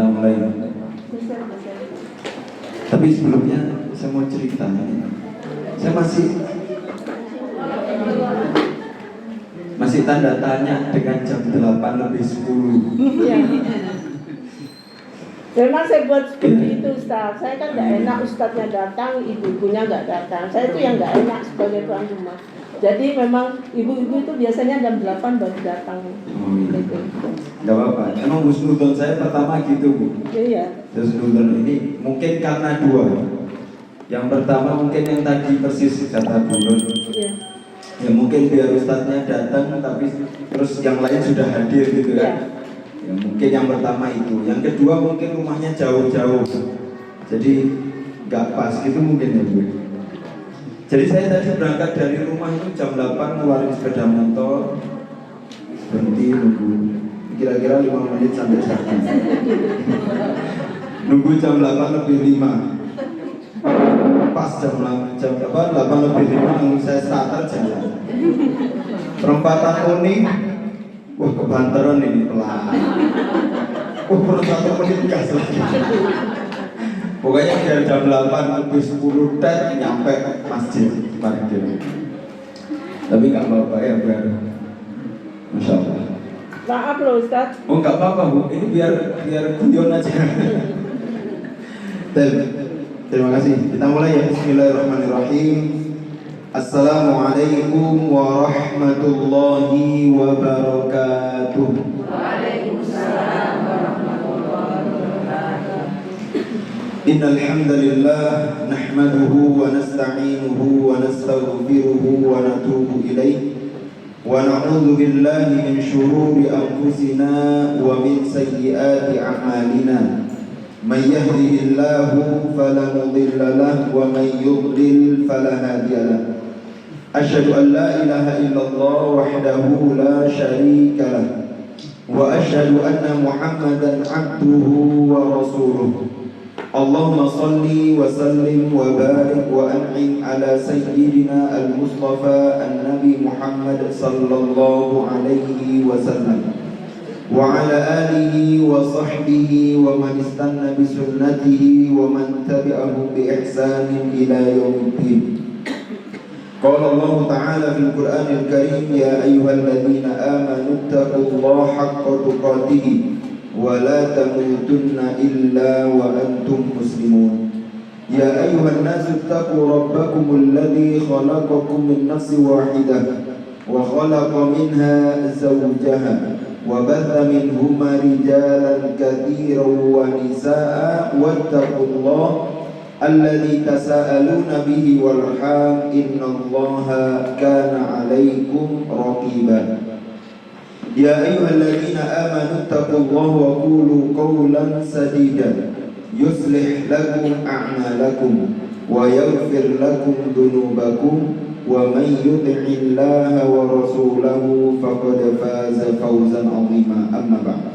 kita mulai. Tapi sebelumnya saya mau cerita. Saya masih tanda tanya dengan jam 8 lebih 10. Iya. Memang saya buat seperti itu, Ustaz. Saya kan nggak enak Ustaznya datang, ibu-ibunya nggak datang. Saya itu yang nggak enak sebagai tuan rumah. Jadi memang ibu-ibu itu biasanya jam 8 baru datang. Gitu. Gak apa-apa, emang husnudon saya pertama gitu Bu. Iya. Husnudon ini mungkin karena dua. Yang pertama mungkin yang tadi persis kata Bu Nur. Iya. Ya mungkin biar ustadznya datang tapi terus yang lain sudah hadir gitu kan. Ya mungkin yang pertama itu. Yang kedua mungkin rumahnya jauh-jauh. Jadi gak pas gitu mungkin ya Bu. Jadi saya tadi berangkat dari rumah itu jam 8 ngeluarin sepeda motor, berhenti nunggu kira-kira 5 menit sampai sana. Nunggu jam 8 lebih 5. Pas jam 8 lebih 5 saya starter jalan. Perempatan kuning, wah kebanteran ini pelan. Per 1 menit gas lagi. Pokoknya biar jam 8 lebih 10 tet nyampe masjid parkir. Tapi nggak apa-apa ya biar, Masya Allah. Maaf loh Ustaz. Oh nggak apa-apa Bu, ini biar guyon aja. Terima kasih. Kita mulai ya. Bismillahirrahmanirrahim. Assalamualaikum warahmatullahi wabarakatuh. Waalaikumsalam warahmatullahi wabarakatuh. Innal hamdalillah nahmaduhu wa nasta'inuhu wa nastaghfiruhu wa natubu ilayh wa na'udzu billahi min shururi anfusina wa min sayyiati a'malina. Man yahdihillahu fala mudilla lahu wa man yudlil fala hadiya lahu. Asyhadu an la ilaha illallah wahdahu la syarika lahu wa asyhadu anna Muhammadan abduhu wa rasuluh. Allahumma salli wa sallim wa barik wa an'im ala sayyidina al-Mustafa an-Nabi Muhammad sallallahu alaihi wasallam wa ala alihi wa sahbihi wa man istanna bi sunnatihi wa man tabi'ahum bi ihsanin ila yaumiddin. Qala Allah Ta'ala fil Qur'anil Karim, ya ayyuhalladzina amanu taqullaha haqqa tuqatih wa la tamutunna illa wa antum muslimun. Ya ayyuhan nasu taqu rabbakumul ladzi khalaqakum min nafsin wahidah wa khalaqa minha zawjaha wa batha minhuma rijalan katsiran wa nisaa wattaqullaha alladzi tasaaluna bihi wal arham innallaha kana 'alaikum raqiba. Ya ayyuhalladzina amanu taqullaha wa qulu qawlan sadida yuslih lakum a'malakum wa yaghfir lakum dhunubakum wa man yuti'illaha wa rasulahu faqad faza fawzan 'azima. Amma ba'd.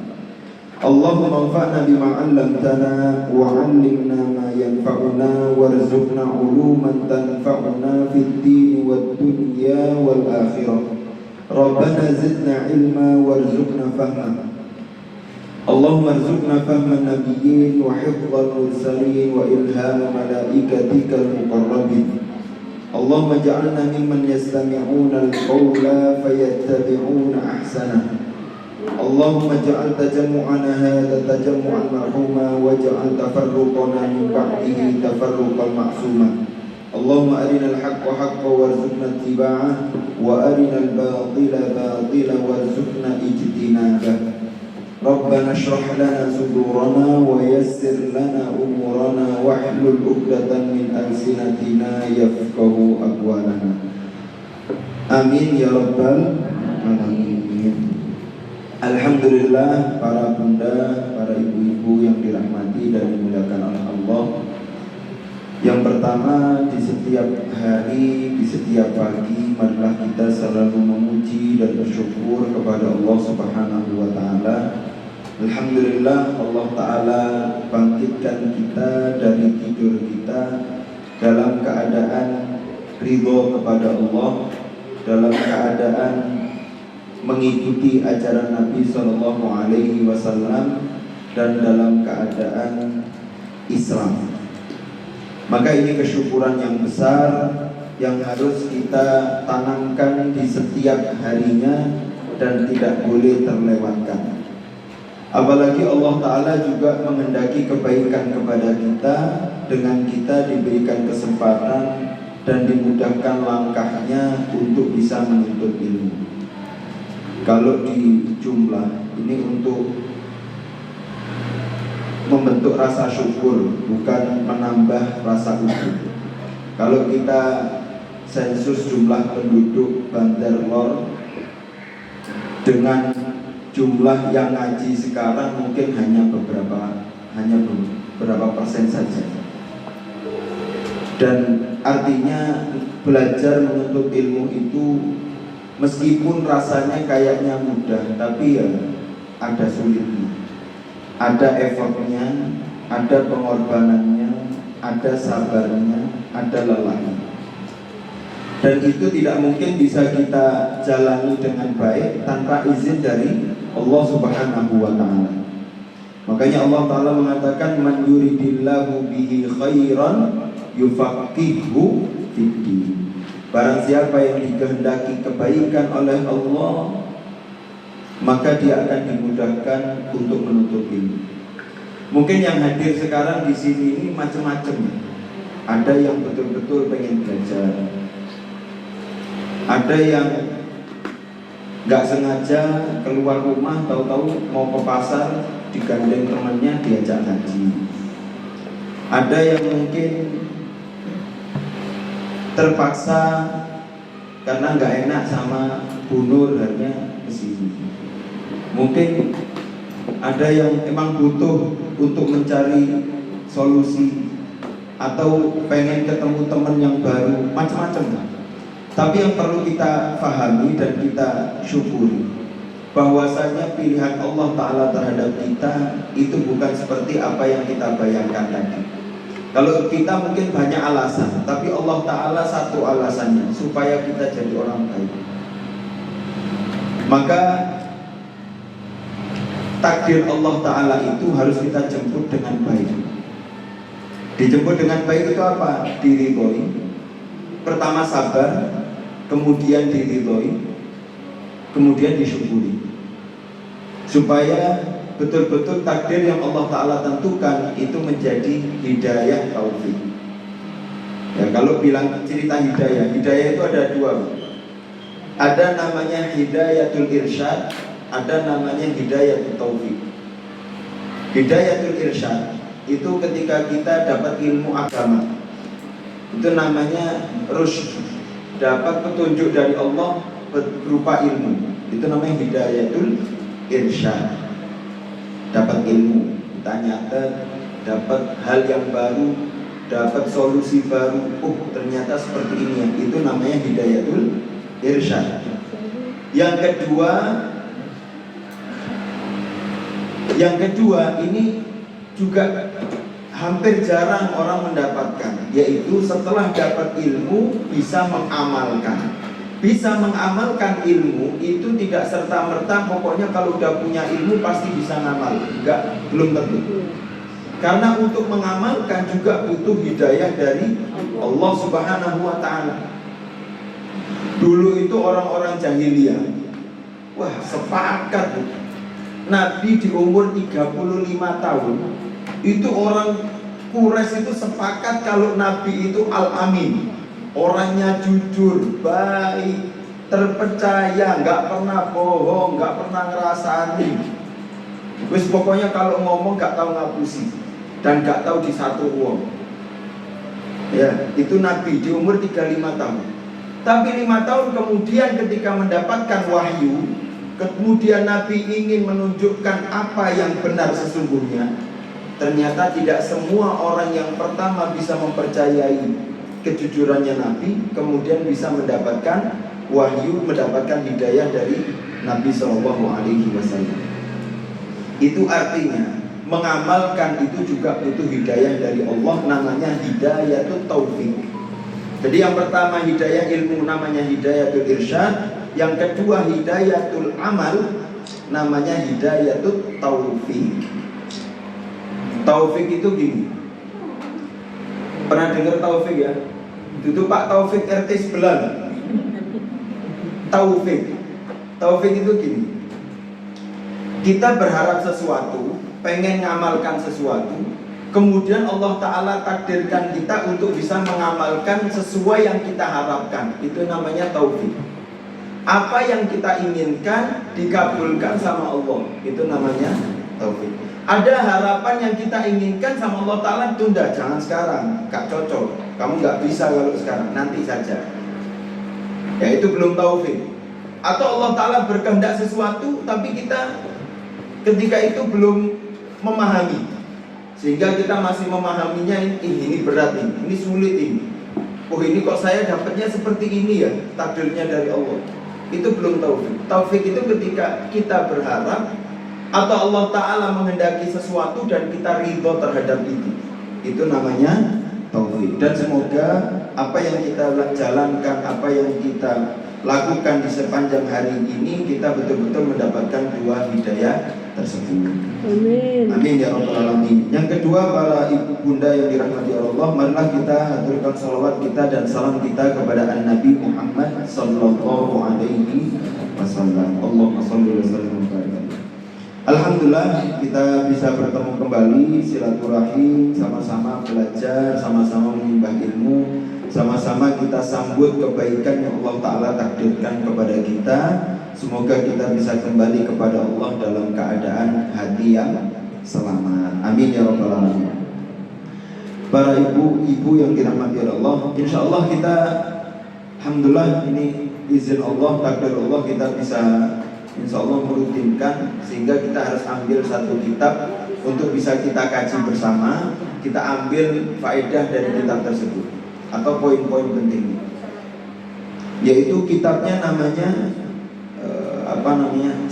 Allahumma anfa'na bima 'allamtana wa 'allimna ma yanfa'una warzuqna 'uluman tanfa'una fid din wad dunya wal akhirah. Rabbana zidna ilma warzuqna fahma. Allahumma arzuqna fahma nabiyyin wa hifdhal mursalin wa ilhama malaikatikal muqarrabin. Allahumma ja'alna mimman yastami'una al-qawla fayattabi'una ahsanah. Allahumma ja'al tajammu'ana hadha tajammu'an marhuma wa ja'al tafarruqana min ba'dihi tafarruqan ma'suma. Allahumma arinal haqqa haqqa warzuqna ittiba'ah wa arinal batila batila warzuqna ijtinabah. Rabbana shrah lana sudurana wa yassir lana umurana wahlul 'uqdatan min alsinatina yafqahu aqwalana. Amin ya rabbal alamin. Alhamdulillah, para bunda, para ibu-ibu yang dirahmati dan dimuliakan oleh Allah. Yang pertama, di setiap hari, di setiap pagi, marilah kita selalu memuji dan bersyukur kepada Allah Subhanahu wa Ta'ala. Alhamdulillah, Allah Ta'ala bangkitkan kita dari tidur kita dalam keadaan ridho kepada Allah, dalam keadaan mengikuti ajaran Nabi Sallallahu Alaihi Wasallam, dan dalam keadaan Islam. Maka ini kesyukuran yang besar yang harus kita tanamkan di setiap harinya dan tidak boleh terlewatkan. Apalagi Allah Ta'ala juga menghendaki kebaikan kepada kita dengan kita diberikan kesempatan dan dimudahkan langkahnya untuk bisa menuntut ilmu. Kalau di jumlah ini untuk membentuk rasa syukur, bukan menambah rasa ujub. Kalau kita sensus jumlah penduduk Bandar Lor dengan jumlah yang ngaji sekarang mungkin hanya beberapa persen saja. Dan artinya belajar menuntut ilmu itu meskipun rasanya kayaknya mudah, tapi ya ada sulitnya, ada effortnya, ada pengorbanannya, ada sabarnya, ada lelahnya. Dan itu tidak mungkin bisa kita jalani dengan baik tanpa izin dari Allah Subhanahu wa ta'ala. Makanya Allah Ta'ala mengatakan, man yuridillahu bihi khairan yufaqihu fiddin. Barang siapa yang dikehendaki kebaikan oleh Allah, maka dia akan dimudahkan untuk menuntut ilmu. Mungkin yang hadir sekarang di sini ini macam-macam. Ada yang betul-betul pengen belajar, ada yang nggak sengaja keluar rumah, tahu-tahu mau ke pasar, digandeng temannya diajak ngaji. Ada yang mungkin terpaksa karena nggak enak sama Bu Nur hanya kesini. Mungkin ada yang emang butuh untuk mencari solusi atau pengen ketemu teman yang baru, macam-macam. Tapi yang perlu kita pahami dan kita syukuri bahwasanya pilihan Allah Ta'ala terhadap kita itu bukan seperti apa yang kita bayangkan tadi. Kalau kita mungkin banyak alasan, tapi Allah Ta'ala satu alasannya, supaya kita jadi orang baik. Maka takdir Allah Ta'ala itu harus kita jemput dengan baik. Dijemput dengan baik itu apa? Diridhoi. Pertama sabar, kemudian diridhoi, kemudian disyukuri, supaya betul-betul takdir yang Allah Ta'ala tentukan itu menjadi hidayah taufik. Ya, kalau bilang cerita hidayah itu ada dua. Ada namanya hidayatul irsyad, ada namanya hidayatul taufik. Hidayatul irsyad itu ketika kita dapat ilmu agama, itu namanya rusyd, dapat petunjuk dari Allah berupa ilmu, itu namanya hidayatul irsyad. Dapat ilmu, ternyata dapat hal yang baru, dapat solusi baru. Oh, ternyata seperti ini ya. Itu namanya hidayatul irsyad. Yang kedua ini juga hampir jarang orang mendapatkan, yaitu setelah dapat ilmu bisa mengamalkan. Bisa mengamalkan ilmu itu tidak serta-merta pokoknya kalau udah punya ilmu pasti bisa ngamal. Enggak, belum tentu. Karena untuk mengamalkan juga butuh hidayah dari Allah Subhanahu wa ta'ala. Dulu itu orang-orang jahiliyah, wah sepakat Nabi di umur 35 tahun itu orang Quraisy itu sepakat kalau Nabi itu Al-Amin, orangnya jujur, baik, terpercaya, nggak pernah bohong, nggak pernah ngerasani. Wis pokoknya kalau ngomong nggak tahu ngapusi dan nggak tahu di satu uang. Ya, itu Nabi di umur 35 tahun. Tapi 5 tahun kemudian ketika mendapatkan wahyu, kemudian Nabi ingin menunjukkan apa yang benar sesungguhnya. Ternyata tidak semua orang yang pertama bisa mempercayai kejujurannya Nabi, kemudian bisa mendapatkan wahyu, mendapatkan hidayah dari Nabi SAW. Itu artinya mengamalkan itu juga butuh hidayah dari Allah, namanya hidayatul taufik. Jadi yang pertama hidayah ilmu namanya hidayatul irsyad, yang kedua hidayatul amal namanya hidayatul taufik. Taufik itu gini. Pernah dengar Taufik ya? Itu Pak Taufik RT sebelah. Taufik itu gini. Kita berharap sesuatu, pengen ngamalkan sesuatu, kemudian Allah Ta'ala takdirkan kita untuk bisa mengamalkan sesuai yang kita harapkan. Itu namanya taufik. Apa yang kita inginkan dikabulkan sama Allah. Itu namanya taufik. Ada harapan yang kita inginkan sama Allah Ta'ala, tunda, jangan sekarang, gak cocok. Kamu gak bisa kalau sekarang, nanti saja. Ya itu belum taufik. Atau Allah Ta'ala berkehendak sesuatu, tapi kita ketika itu belum memahami, sehingga kita masih memahaminya, ini berat ini sulit ini. Oh ini kok saya dapatnya seperti ini ya, takdirnya dari Allah. Itu belum taufik. Taufik itu ketika kita berharap atau Allah Ta'ala menghendaki sesuatu dan kita ridho terhadap itu. Itu namanya taufik. Dan semoga apa yang kita jalankan, apa yang kita lakukan di sepanjang hari ini, kita betul-betul mendapatkan dua hidayah tersebut. Amin. Amin ya rabbal alamin. Yang kedua, para ibu bunda yang dirahmati Allah, marilah kita haturkan salawat kita dan salam kita kepada Nabi Muhammad sallallahu alaihi wasallam. Allahumma shalli wa sallim wa barik. Alhamdulillah kita bisa bertemu kembali, silaturahim, sama-sama belajar, sama-sama menimba ilmu, sama-sama kita sambut kebaikan yang Allah Ta'ala takdirkan kepada kita. Semoga kita bisa kembali kepada Allah dalam keadaan hati yang selamat. Amin ya rabbal alamin. Para ibu-ibu yang dirahmati Allah, insya Allah kita, alhamdulillah ini izin Allah, takdir Allah, kita bisa insya Allah merutinkan, sehingga kita harus ambil satu kitab untuk bisa kita kaji bersama. Kita ambil faedah dari kitab tersebut atau poin-poin penting, yaitu kitabnya namanya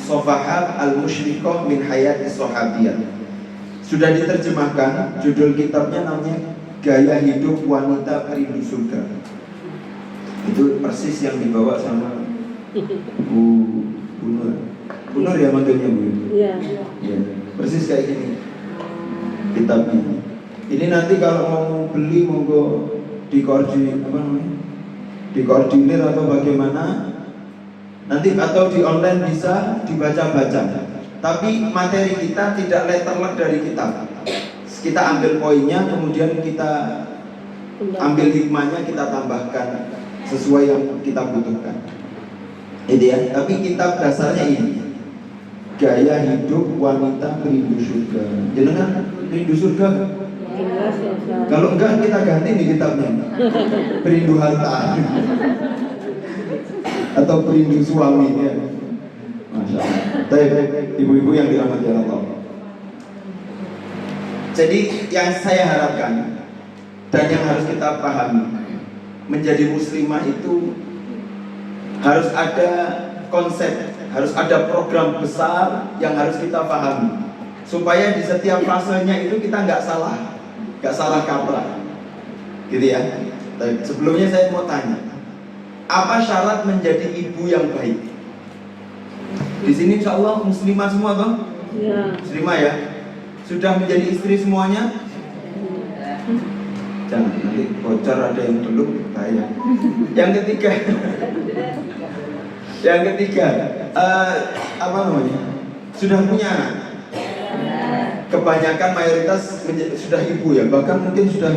Sofahat Al-Musyriqah min Hayati Sahabiyah. Sudah diterjemahkan, judul kitabnya namanya Gaya Hidup Wanita Perindu Surga. Itu persis yang dibawa sama Bu Nur ya manggilnya Bu. Iya. Ya, persis kayak gini kitabnya. Ini nanti kalau mau beli monggo dikoordinir atau bagaimana nanti, atau di online bisa dibaca-baca. Tapi materi kita tidak letterlek dari kitab. Kita ambil poinnya, kemudian kita ambil hikmahnya, kita tambahkan sesuai yang kita butuhkan. Itu ya. Tapi kitab dasarnya ini, Gaya Hidup Wanita Perindu Surga. Jangan perindu surga. Kalau enggak kita ganti di kitabnya, perindu harta atau perindu suami ya. Masya Allah. Baik, ibu-ibu yang dirahmati Allah. Jadi yang saya harapkan dan yang harus kita pahami, menjadi muslimah itu harus ada konsep, harus ada program besar yang harus kita pahami, supaya di setiap fasenya itu kita nggak salah kaprah, gitu ya. Baik, sebelumnya saya mau tanya, apa syarat menjadi ibu yang baik? Di sini insya Allah muslimah semua toh? Ya. Muslimah ya? Sudah menjadi istri semuanya? Jangan nanti bocor, ada yang belum, bahaya. Yang ketiga, apa namanya? Sudah punya anak? Kebanyakan mayoritas sudah ibu ya, bahkan mungkin sudah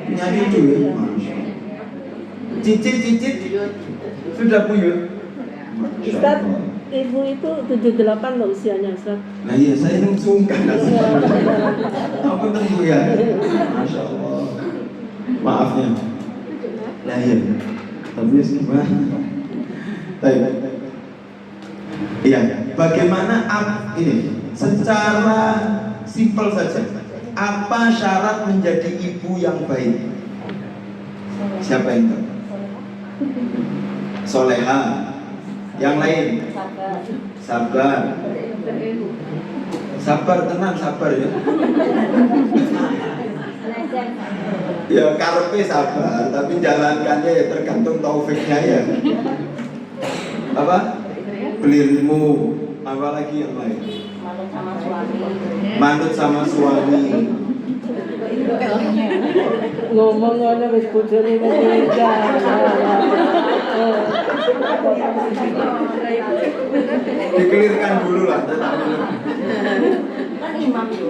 punya cucu ya. Cicit sudah punya. Ustaz, ibu itu 78 loh usianya Ustaz. Nah iya, saya ini sungkan. Aku tentu ya. Masya Allah. Maafnya. Nah iya. Tapi gimana? Iya. Bagaimana ini? Secara simpel saja. Apa syarat menjadi ibu yang baik? Siapa yang tahu? Soleha. Yang lain? Sabar. Sabar, tenang, sabar ya. Ya karepe sabar, tapi jalankannya ya tergantung taufiknya ya. Apa? Beli ilmu, apa lagi yang lain? Manut sama suami. Manut sama suami. Ngomong ngono wis bojone wis nikah. Dikelirkan dulu lah. Kan imam yo.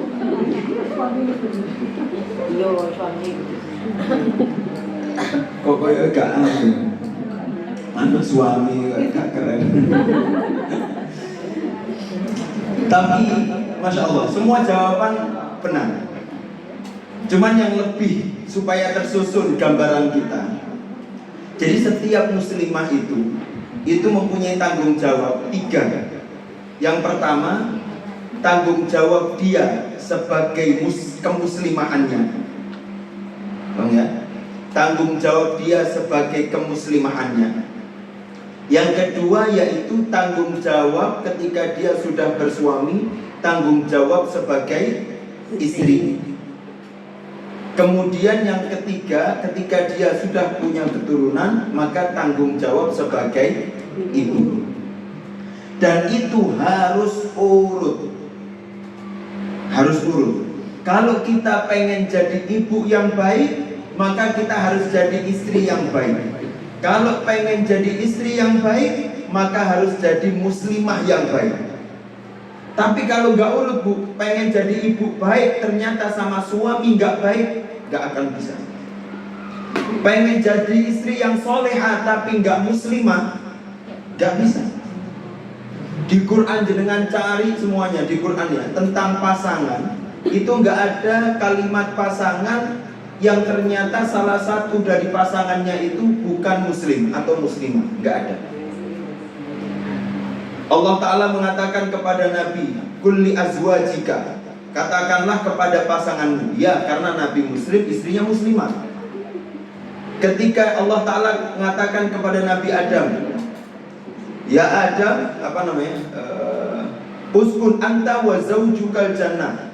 Yo suami. Kok koyo gak anu suami gak keren. Tapi Masya Allah, semua jawaban benar. Cuman yang lebih supaya tersusun gambaran kita. Jadi setiap muslimah itu mempunyai tanggung jawab 3. Yang pertama, tanggung jawab dia sebagai kemuslimahannya. Bang ya? Tanggung jawab dia sebagai kemuslimahannya. Yang kedua yaitu tanggung jawab ketika dia sudah bersuami, tanggung jawab sebagai istri. Kemudian yang ketiga, ketika dia sudah punya keturunan, maka tanggung jawab sebagai ibu. Dan itu harus urut. Harus urut. Kalau kita pengen jadi ibu yang baik, maka kita harus jadi istri yang baik. Kalau pengen jadi istri yang baik, maka harus jadi muslimah yang baik. Tapi kalau nggak urut bu, pengen jadi ibu baik, ternyata sama suami nggak baik, nggak akan bisa. Pengen jadi istri yang solehah tapi nggak muslimah, nggak bisa. Di Quran jenengan cari semuanya di Quran ya tentang pasangan, itu nggak ada kalimat pasangan yang ternyata salah satu dari pasangannya itu bukan muslim atau muslimah, nggak ada. Allah Ta'ala mengatakan kepada Nabi, kulli azwajika, katakanlah kepada pasanganmu, ya karena Nabi muslim, istrinya muslimah. Ketika Allah Ta'ala mengatakan kepada Nabi Adam, ya Adam, apa namanya, uskun anta wa zawjukal jannah,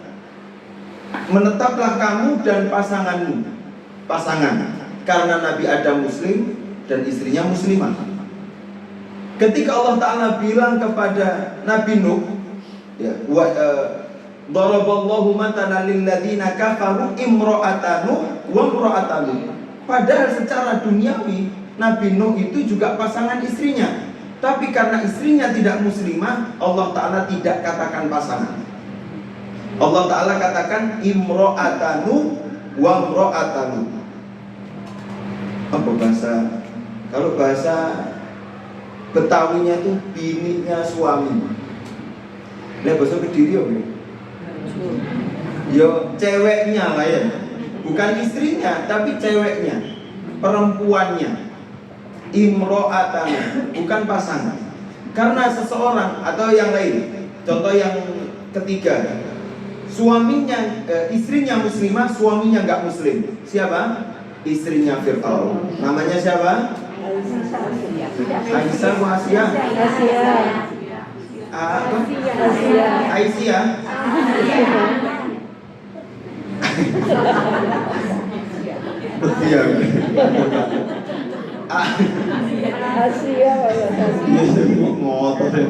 menetaplah kamu dan pasanganmu, pasangan, karena Nabi Adam muslim dan istrinya muslimah. Ketika Allah Ta'ala bilang kepada Nabi Nuh, ya, daraballahu matalan lil ladzina kafaru imra'atan Nuh wa imra'atan Lut. Padahal secara duniawi Nabi Nuh itu juga pasangan istrinya, tapi karena istrinya tidak muslimah, Allah Ta'ala tidak katakan pasangan. Allah Ta'ala katakan imro'atanu wa imro'atanu. Apa bahasa? Kalau bahasa Betawinya itu bininya suami. Nah bahasa Kediri ya? Yo ceweknya lah ya. Bukan istrinya tapi ceweknya, perempuannya. Imro'atanu, bukan pasangan. Karena seseorang atau yang lain. Contoh yang ketiga, suaminya, istrinya muslimah, suaminya nggak muslim. Siapa? Istrinya Fir'aun. Namanya siapa? Aisyah atau Asia? Apa? Aisyah. Iya. Asia Iya semua ngotot ya.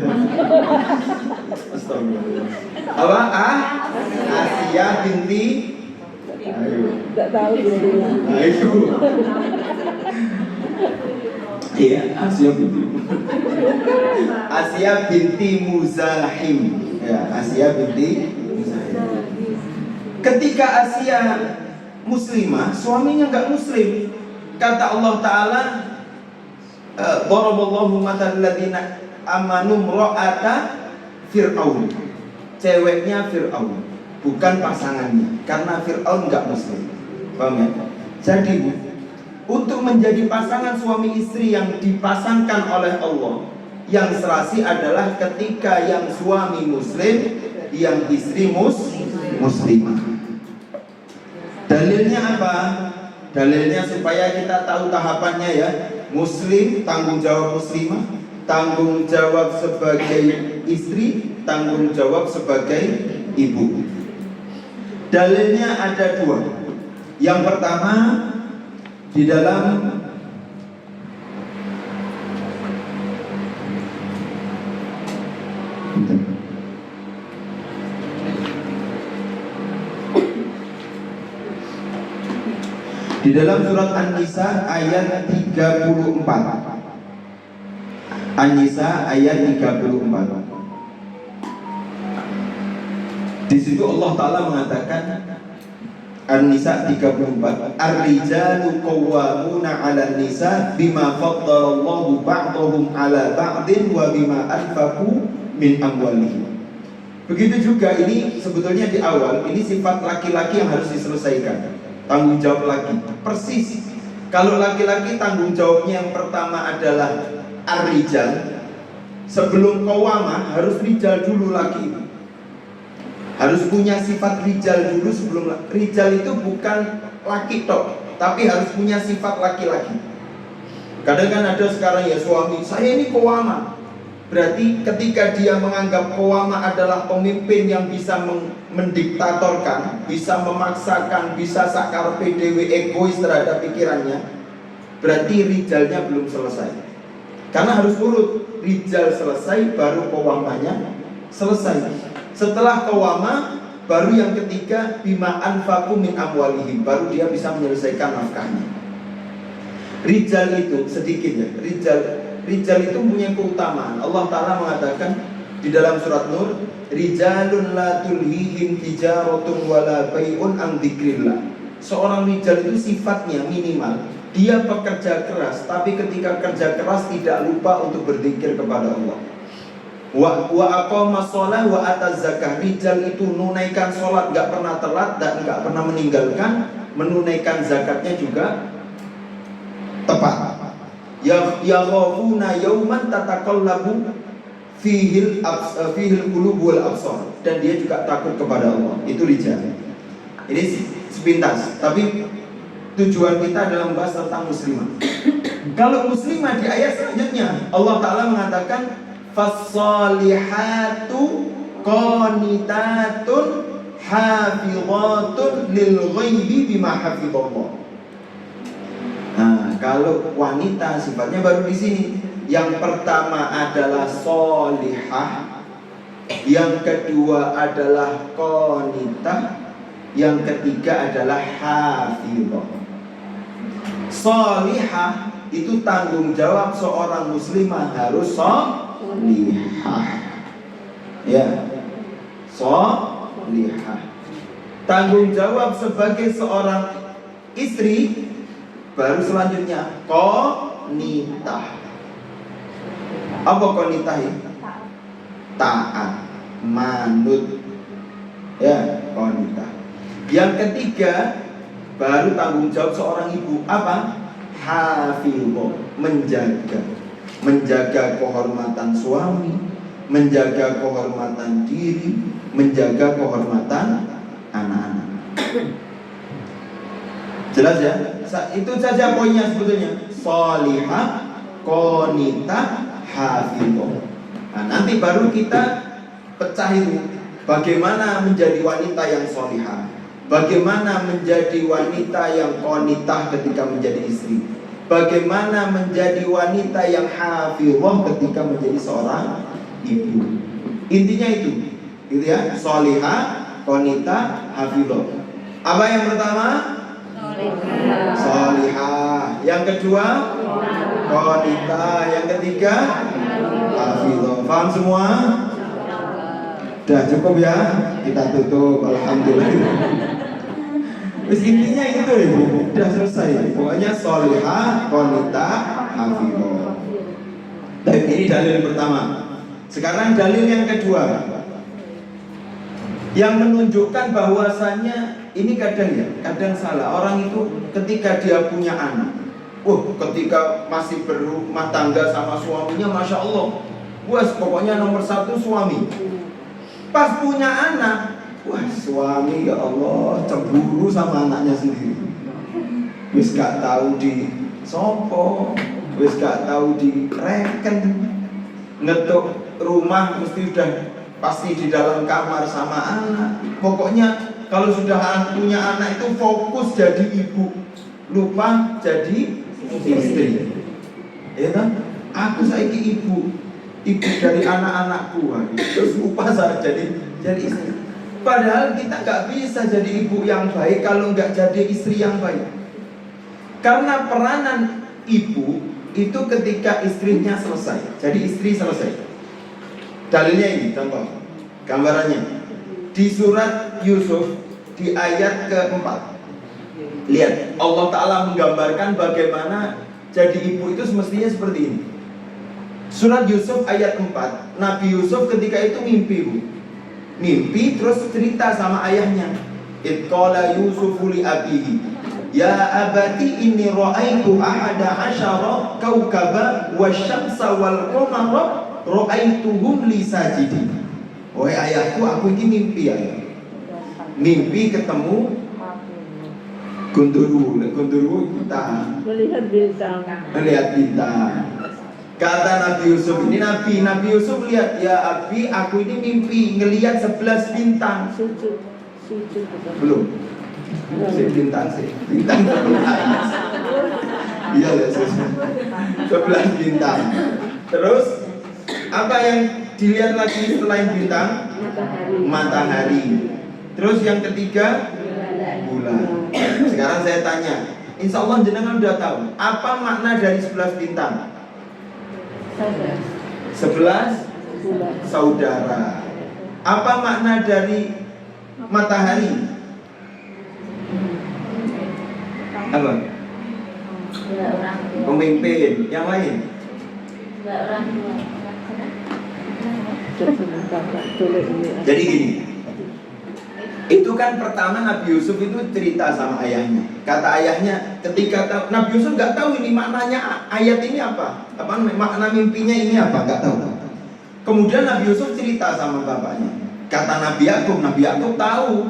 Astagfirullah. Apa? Asia binti. Ayo. nggak tahu dulu. Ayo. Iya, Asia binti Muzahim. Ya, Asia binti Muzahim. Ketika Asia muslimah, suaminya nggak muslim. Kata Allah Ta'ala, daraballahu matal ladzina amanu imra'ata Fir'aun. Ceweknya Fir'aun, bukan pasangannya, karena Fir'aun nggak muslim. Paham ya? Jadi untuk menjadi pasangan suami istri yang dipasangkan oleh Allah, yang serasi adalah ketika yang suami muslim, yang istri muslimah. Dalilnya apa? Dalilnya supaya kita tahu tahapannya ya. Muslim, tanggung jawab muslimah, tanggung jawab sebagai istri, tanggung jawab sebagai ibu. Dalilnya ada 2. Yang pertama di dalam Di dalam surat An-Nisa ayat 34. An-Nisa ayat 34. Di situ Allah Ta'ala mengatakan, An-Nisa 34, Ar-rijalu qawwamuna 'alan nisa bima faddalallahu ba'dahum 'ala ba'din wa bima anfaqu min amwalihim. Begitu juga ini sebetulnya di awal ini sifat laki-laki yang harus diselesaikan. Tanggung jawab lagi. Persis. Kalau laki-laki tanggung jawabnya yang pertama adalah ar-rijal. Sebelum qawwamah harus rijal dulu laki. Harus punya sifat rijal dulu sebelum rijal itu bukan laki tok, tapi harus punya sifat laki-laki. Kadang kan ada sekarang ya suami, saya ini qawwamah. Berarti ketika dia menganggap qawwamah adalah pemimpin yang bisa mendiktatorkan, bisa memaksakan, bisa sakarpe dewe egois terhadap pikirannya, berarti rijalnya belum selesai. Karena harus urut, rijal selesai baru qawwamahnya selesai. Setelah qawwamah baru yang ketiga bima anfaqu min amwalihim, baru dia bisa menyelesaikan nafkahnya. Rijal itu sedikit ya, Rijal itu punya keutamaan. Allah Ta'ala mengatakan di dalam surat Nur, Rijalun la tulhihim tijaratun wala bai'un an dzikrillah. Seorang rijal itu sifatnya minimal, dia pekerja keras, tapi ketika kerja keras tidak lupa untuk berzikir kepada Allah. Wa aqama shalah wa ataz zakah. Rijal itu menunaikan sholat, gak pernah telat dan gak pernah meninggalkan, menunaikan zakatnya juga tepat. Yakhafuna yauman tataqallabu fihil qulub wal absar, dan dia juga takut kepada Allah. Itu rijal. Ini sepintas, tapi tujuan kita adalah membahas tentang muslimah. Kalau muslimah di ayat selanjutnya Allah Ta'ala mengatakan fas-salihatu qanitatun hafizatun lil ghaibi bima hafizallah. Nah, kalau wanita sifatnya baru di sini. Yang pertama adalah solihah, yang kedua adalah qanitah, yang ketiga adalah hafizah. Solihah itu tanggung jawab seorang muslimah harus solihah. Ya, solihah. Tanggung jawab sebagai seorang istri. Baru selanjutnya qanitah. Apa qanitah ini? Taat, manut. Ya, qanitah. Yang ketiga baru tanggung jawab seorang ibu. Apa? Hafizah, menjaga kehormatan suami, menjaga kehormatan diri, menjaga kehormatan anak-anak. Jelas ya? Itu saja poinnya sebetulnya. Sholihah, qanitah, hafizah. Nah, nanti baru kita pecah itu. Bagaimana menjadi wanita yang sholihah, bagaimana menjadi wanita yang qanitah ketika menjadi istri, bagaimana menjadi wanita yang hafizah ketika menjadi seorang ibu. Intinya itu, gitu ya. Sholihah, qanitah, hafizah. Apa yang pertama? Sholihah. Yang kedua qanitah. Yang ketiga hafizah. Paham semua? Udah cukup ya? Kita tutup. Alhamdulillah. Terus intinya itu ibu. Udah selesai. Pokoknya sholihah, qanitah, hafizah. Dan ini dalil pertama. Sekarang dalil yang kedua, yang menunjukkan bahwasannya ini kadang salah. Orang itu ketika dia punya anak, ketika masih berumah tangga sama suaminya, masya Allah, pokoknya nomor satu suami. Pas punya anak, suami ya Allah cemburu sama anaknya sendiri. Wis gak tahu di sopo, wis gak tahu di reken, ngetuk rumah mesti udah pasti di dalam kamar sama anak. Pokoknya kalau sudah punya anak itu fokus jadi ibu, lupa jadi istri. Ya kan? Aku saiki ibu dari anak-anakku, terus lupa saya jadi istri. Padahal kita nggak bisa jadi ibu yang baik kalau nggak jadi istri yang baik. Karena peranan ibu itu ketika istrinya selesai. Jadi istri selesai. Dalilnya ini, contoh gambarannya di surat Yusuf di ayat keempat. Lihat, Allah Ta'ala menggambarkan bagaimana jadi ibu itu semestinya seperti ini. Surat Yusuf ayat 4. Nabi Yusuf ketika itu mimpi terus cerita sama ayahnya. Itqala Yusufu li abihi, ya abati inni ra'aitu ahada asyara kaukaba wasyamsa wal qamara ra'aituhum li sajidin. Wahai ayahku, aku ini mimpi ayah. Mimpi ketemu Gundurwo kita melihat bintang. Kata Nabi Yusuf, ini Nabi Yusuf lihat, ya Abi, aku ini mimpi ngelihat 11 bintang. Belum. Bintang 11. Iya ya, 11 bintang. Terus apa yang dilihat lagi selain bintang? Matahari. Terus yang ketiga bulan. Sekarang saya tanya, insya Allah jenengan udah tahu apa makna dari 11 bintang? 11 saudara. Apa makna dari matahari? Apa? Pemimpin. Yang lain? Jadi gini, itu kan pertama Nabi Yusuf itu cerita sama ayahnya. Kata ayahnya, ketika Nabi Yusuf nggak tahu ini maknanya ayat ini apa makna mimpinya ini apa, nggak tahu. Kemudian Nabi Yusuf cerita sama bapaknya. Kata Nabi Yakub tahu.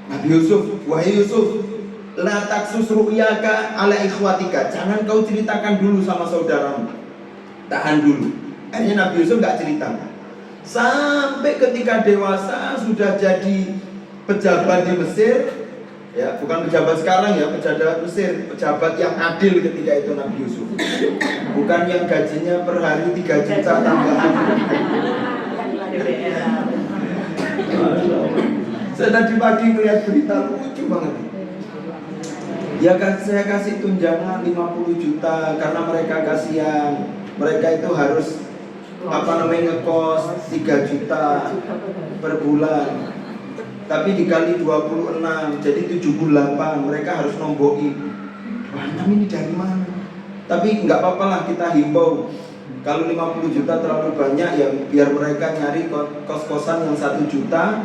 Nabi Yusuf, wahai Yusuf, la taksus ru'yaka ala ikhwatika, jangan kau ceritakan dulu sama saudaramu, tahan dulu. Akhirnya Nabi Yusuf nggak cerita. Sampai ketika dewasa sudah jadi pejabat di Mesir, ya bukan pejabat sekarang ya, pejabat Mesir, pejabat yang adil ketika itu Nabi Yusuf, bukan yang gajinya per hari 3 juta tambahan. Saya tadi pagi melihat berita lucu banget. Ya kan, saya kasih tunjangan 50 juta karena mereka kasihan, mereka itu harus ngekos 3 juta per bulan. Tapi dikali 26 jadi 78, mereka harus nombokin. Wah, ini dari mana? Tapi nggak apa-apa lah, kita himbau. Kalau 50 juta terlalu banyak ya biar mereka nyari kos-kosan yang 1 juta,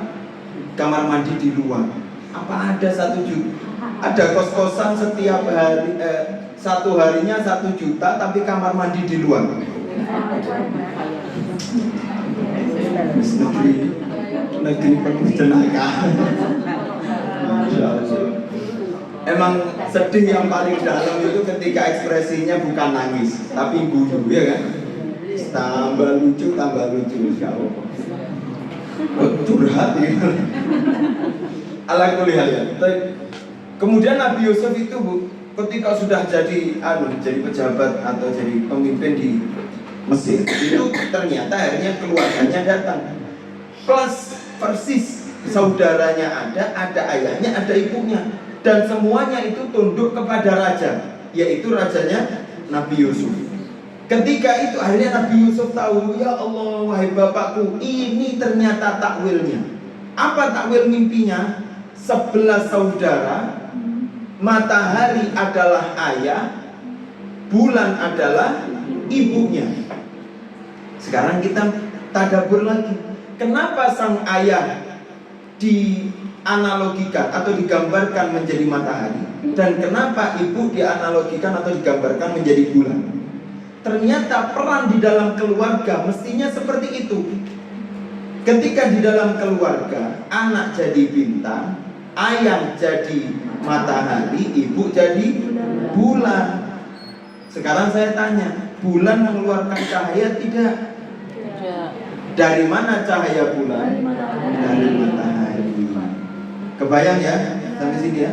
kamar mandi di luar. Apa ada 1 juta? Ada kos-kosan setiap hari, satu harinya 1 juta tapi kamar mandi di luar. Negeri penuh tenaga. Emang sedih yang paling dalam itu ketika ekspresinya bukan nangis tapi guyu, ya kan? Tambah lucu, insya Allah. Curhat ya. Ala kulli hal ya. Kemudian Nabi Yusuf itu ketika sudah jadi pejabat atau jadi pemimpin di Mesir, itu ternyata akhirnya keluarganya datang. Plus persis saudaranya ada ayahnya, ada ibunya, dan semuanya itu tunduk kepada raja, yaitu rajanya Nabi Yusuf. Ketika itu akhirnya Nabi Yusuf tahu, ya Allah, wahai bapakku, ini ternyata takwilnya. Apa takwil mimpinya? 11 saudara, matahari adalah ayah, bulan adalah ibunya. Sekarang kita tadabbur lagi. Kenapa sang ayah dianalogikan atau digambarkan menjadi matahari, dan kenapa ibu dianalogikan atau digambarkan menjadi bulan? Ternyata peran di dalam keluarga mestinya seperti itu. Ketika di dalam keluarga anak jadi bintang, ayah jadi matahari, ibu jadi bulan. Sekarang saya tanya, bulan mengeluarkan cahaya tidak? Dari mana cahaya bulan? Dari matahari. Kebayang ya sampai sini ya.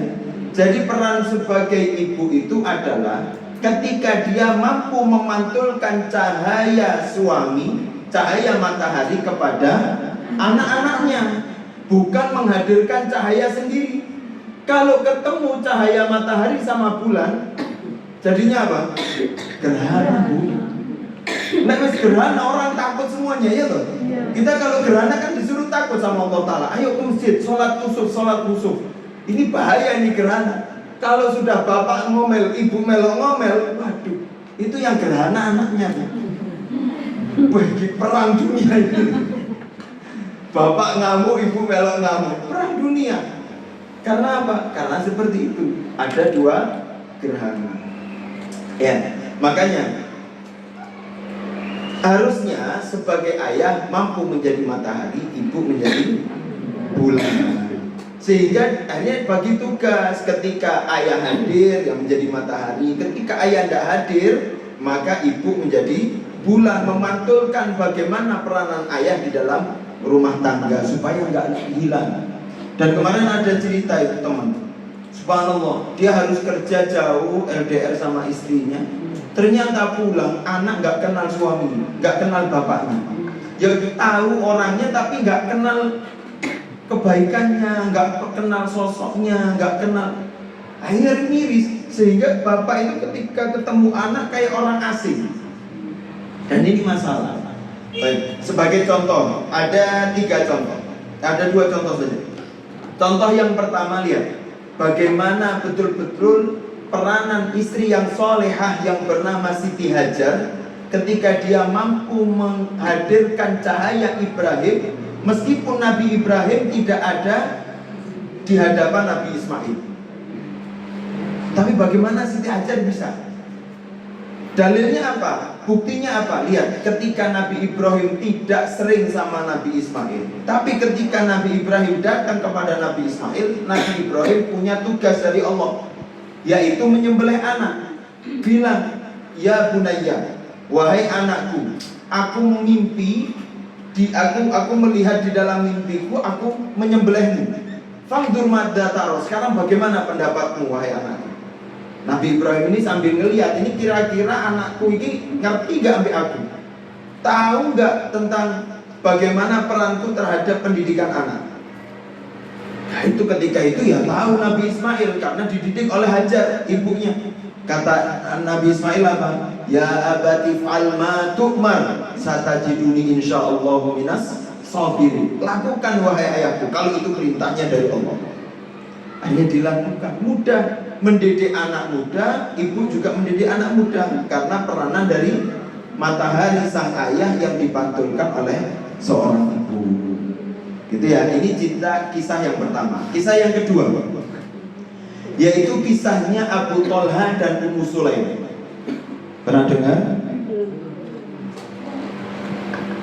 Jadi peran sebagai ibu itu adalah ketika dia mampu memantulkan cahaya suami, cahaya matahari kepada anak-anaknya, bukan menghadirkan cahaya sendiri. Kalau ketemu cahaya matahari sama bulan, jadinya apa? Gerhana. Nek wis gerhana orang takut semuanya ya toh. Kita kalau gerhana kan disuruh takut sama Allah Ta'ala. Ayo ke masjid, sholat kusuf. Ini bahaya ini gerhana. Kalau sudah bapak ngomel, ibu melok ngomel, waduh, itu yang gerhana anaknya. Bagi perang dunia ini. Bapak ngamuk, ibu melok ngamuk. Perang dunia. Karena apa? Karena seperti itu. Ada 2 gerhana. Ya, makanya harusnya sebagai ayah mampu menjadi matahari, ibu menjadi bulan. Sehingga akhirnya bagi tugas, ketika ayah hadir yang menjadi matahari, ketika ayah tidak hadir maka ibu menjadi bulan, memantulkan bagaimana peranan ayah di dalam rumah tangga supaya nggak hilang. Dan kemarin ada cerita itu teman, subhanallah, dia harus kerja jauh LDR sama istrinya. Ternyata pulang anak nggak kenal suami, nggak kenal bapaknya. Ya tahu orangnya tapi nggak kenal kebaikannya, nggak kenal sosoknya, nggak kenal. Akhirnya miris, sehingga bapak itu ketika ketemu anak kayak orang asing. Dan ini masalah. Baik, sebagai contoh, ada 3 contoh, ada 2 contoh saja. Contoh yang pertama, lihat bagaimana betul-betul peranan istri yang solehah yang bernama Siti Hajar ketika dia mampu menghadirkan cahaya Ibrahim, meskipun Nabi Ibrahim tidak ada di hadapan Nabi Ismail. Tapi bagaimana Siti Hajar bisa? Dalilnya apa? Buktinya apa? Lihat, ketika Nabi Ibrahim tidak sering sama Nabi Ismail, tapi ketika Nabi Ibrahim datang kepada Nabi Ismail, Nabi Ibrahim punya tugas dari Allah, yaitu menyembelih anak. Bilang, ya bunayya, wahai anakku, aku mimpi aku melihat di dalam mimpiku, aku menyembelihmu. Fangdur madza taro. Sekarang bagaimana pendapatmu wahai anakku? Nabi Ibrahim ini sambil ngelihat, ini kira-kira anakku ini ngerti gak ambil aku? Tahu gak tentang bagaimana peranku terhadap pendidikan anak? Nah, itu ketika itu ya tahu Nabi Ismail karena dididik oleh Hajar, ibunya. Kata Nabi Ismail apa? Ya abati fa'al ma tu'mar satajiduni insyaallahu minas sabirin. Lakukan wahai ayahku, kalau itu perintahnya dari Allah. Hanya dilakukan. Mudah mendidik anak muda, ibu juga mendidik anak muda karena peranan dari matahari sang ayah yang dipantulkan oleh seorang ibu. Gitu ya. Ini kisah yang pertama. Kisah yang kedua, yaitu kisahnya Abu Thalha dan Ummu Sulaim. Pernah dengar?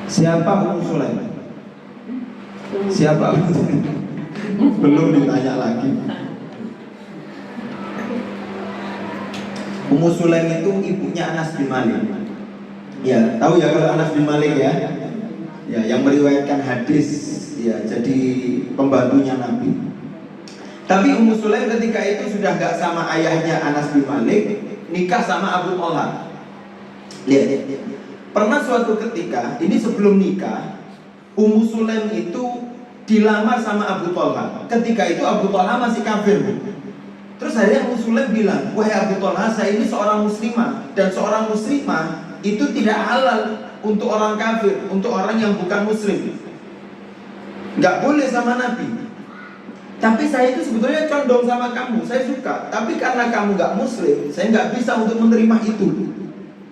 Siapa Ummu Sulaim? Siapa? Belum ditanya lagi. Ummu Sulaim itu ibunya Anas bin Malik. Ya, tahu ya kalau Anas bin Malik ya? Ya, yang meriwayatkan hadis, ya, jadi pembantunya Nabi. Tapi Ummu Sulaim ketika itu sudah gak sama ayahnya Anas bin Malik, nikah sama Abu Thalha. Lihat. Pernah suatu ketika, ini sebelum nikah, Ummu Sulaim itu dilamar sama Abu Thalha. Ketika itu Abu Thalha masih kafir. Terus akhirnya Ummu Sulaim bilang, wahai Abu Thalha, saya ini seorang muslimah, dan seorang muslimah itu tidak halal untuk orang kafir, untuk orang yang bukan muslim. Gak boleh sama Nabi. Tapi saya itu sebetulnya condong sama kamu, saya suka. Tapi karena kamu gak muslim, saya gak bisa untuk menerima itu.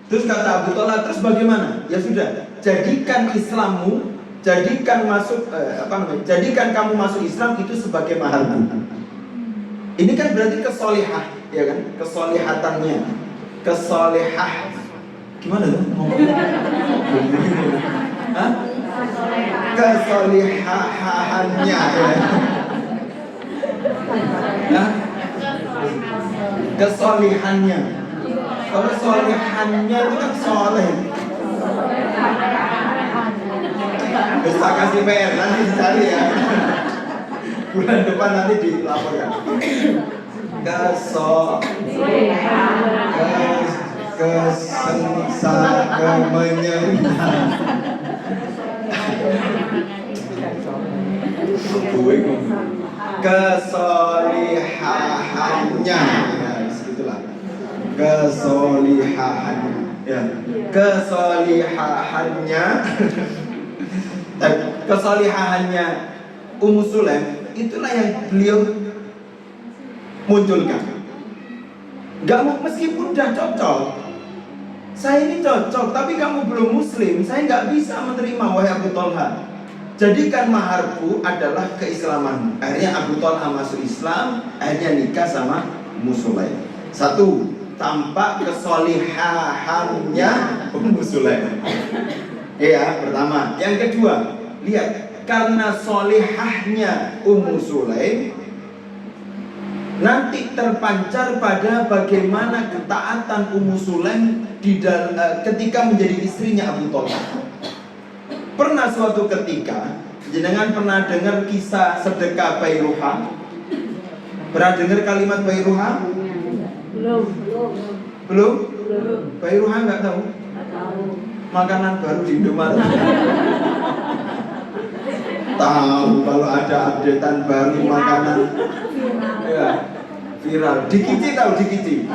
Terus kata Abu Thalha, terus bagaimana? Ya sudah, jadikan Islammu, jadikan kamu masuk Islam itu sebagai maharmu. Ini kan berarti kesolihah, ya kan? Kesolihatannya, kesolihah. Gimana tuh? Hah? Kesolihahannya, ya. Hah? Kesolihannya. Kalau solihannya itu kan soleh. Bisa kasih PR, nanti dicari ya. Bulan depan nanti dilaporkan. kesolihahannya. Ya, segitulah. Kesolihahannya. Ya, kesolihahannya. Kesolihahannya Ummu Sulaim itulah yang beliau munculkan. Meskipun udah cocok, saya ini cocok, tapi kamu belum muslim, saya nggak bisa menerima, wahai Abu Thalha. Jadikan maharku adalah keislaman. Akhirnya Abu Thalha masuk Islam, akhirnya nikah sama Ummu Sulaim. Satu, tampak kesolihahannya Ummu Sulaim. Ya, pertama. Yang kedua, lihat, karena solihahnya Ummu Sulaim nanti terpancar pada bagaimana ketaatan Ummu Sulaim ketika menjadi istrinya Abu Thalha. Pernah suatu ketika, jenengan pernah dengar kisah sedekah Bairuha? Pernah dengar kalimat Bairuha? Belum? Bairuha nggak tahu? Makanan baru di Indomaret. Tahu kalau ada updatean baru makanan. Ya, viral. Dikici tahu Dikici?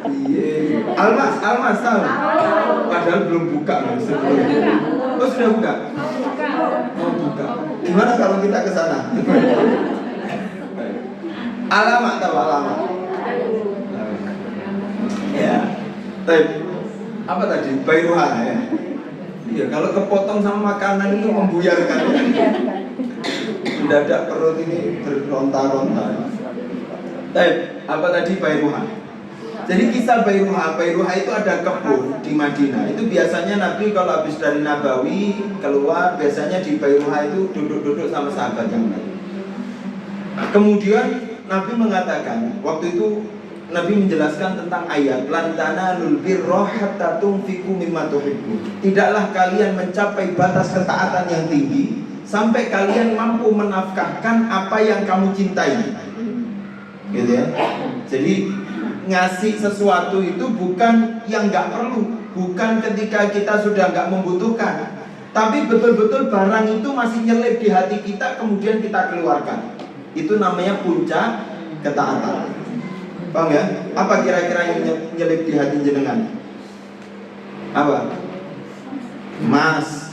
Iya. Almas tahu? Padahal belum buka loh sebelumnya. Oh sudah buka? Oh buka. Gimana kalau kita ke sana? Alamat tahu alamat? Ya. Apa tadi? Bairuha ya. Iya, kalau kepotong sama makanan itu membuyarkan. Mendadak perut ini beronta-ronta. Apa tadi Bairuha? Jadi kisah Bairuha itu ada kebun di Madinah. Itu biasanya Nabi kalau habis dari Nabawi keluar, biasanya di Bairuha itu duduk-duduk sama sahabat yang lain. Kemudian Nabi mengatakan, waktu itu Nabi menjelaskan tentang ayat lantana lulbirroh hatta tunfiqu mimma tuhibbu. Tidaklah kalian mencapai batas ketaatan yang tinggi sampai kalian mampu menafkahkan apa yang kamu cintai. Gitu ya. Jadi ngasih sesuatu itu bukan yang nggak perlu, bukan ketika kita sudah nggak membutuhkan, tapi betul-betul barang itu masih nyelip di hati kita kemudian kita keluarkan. Itu namanya puncak ketaatan. Paham ya? Apa kira-kira yang nyelip di hati jenengan? Apa? Emas,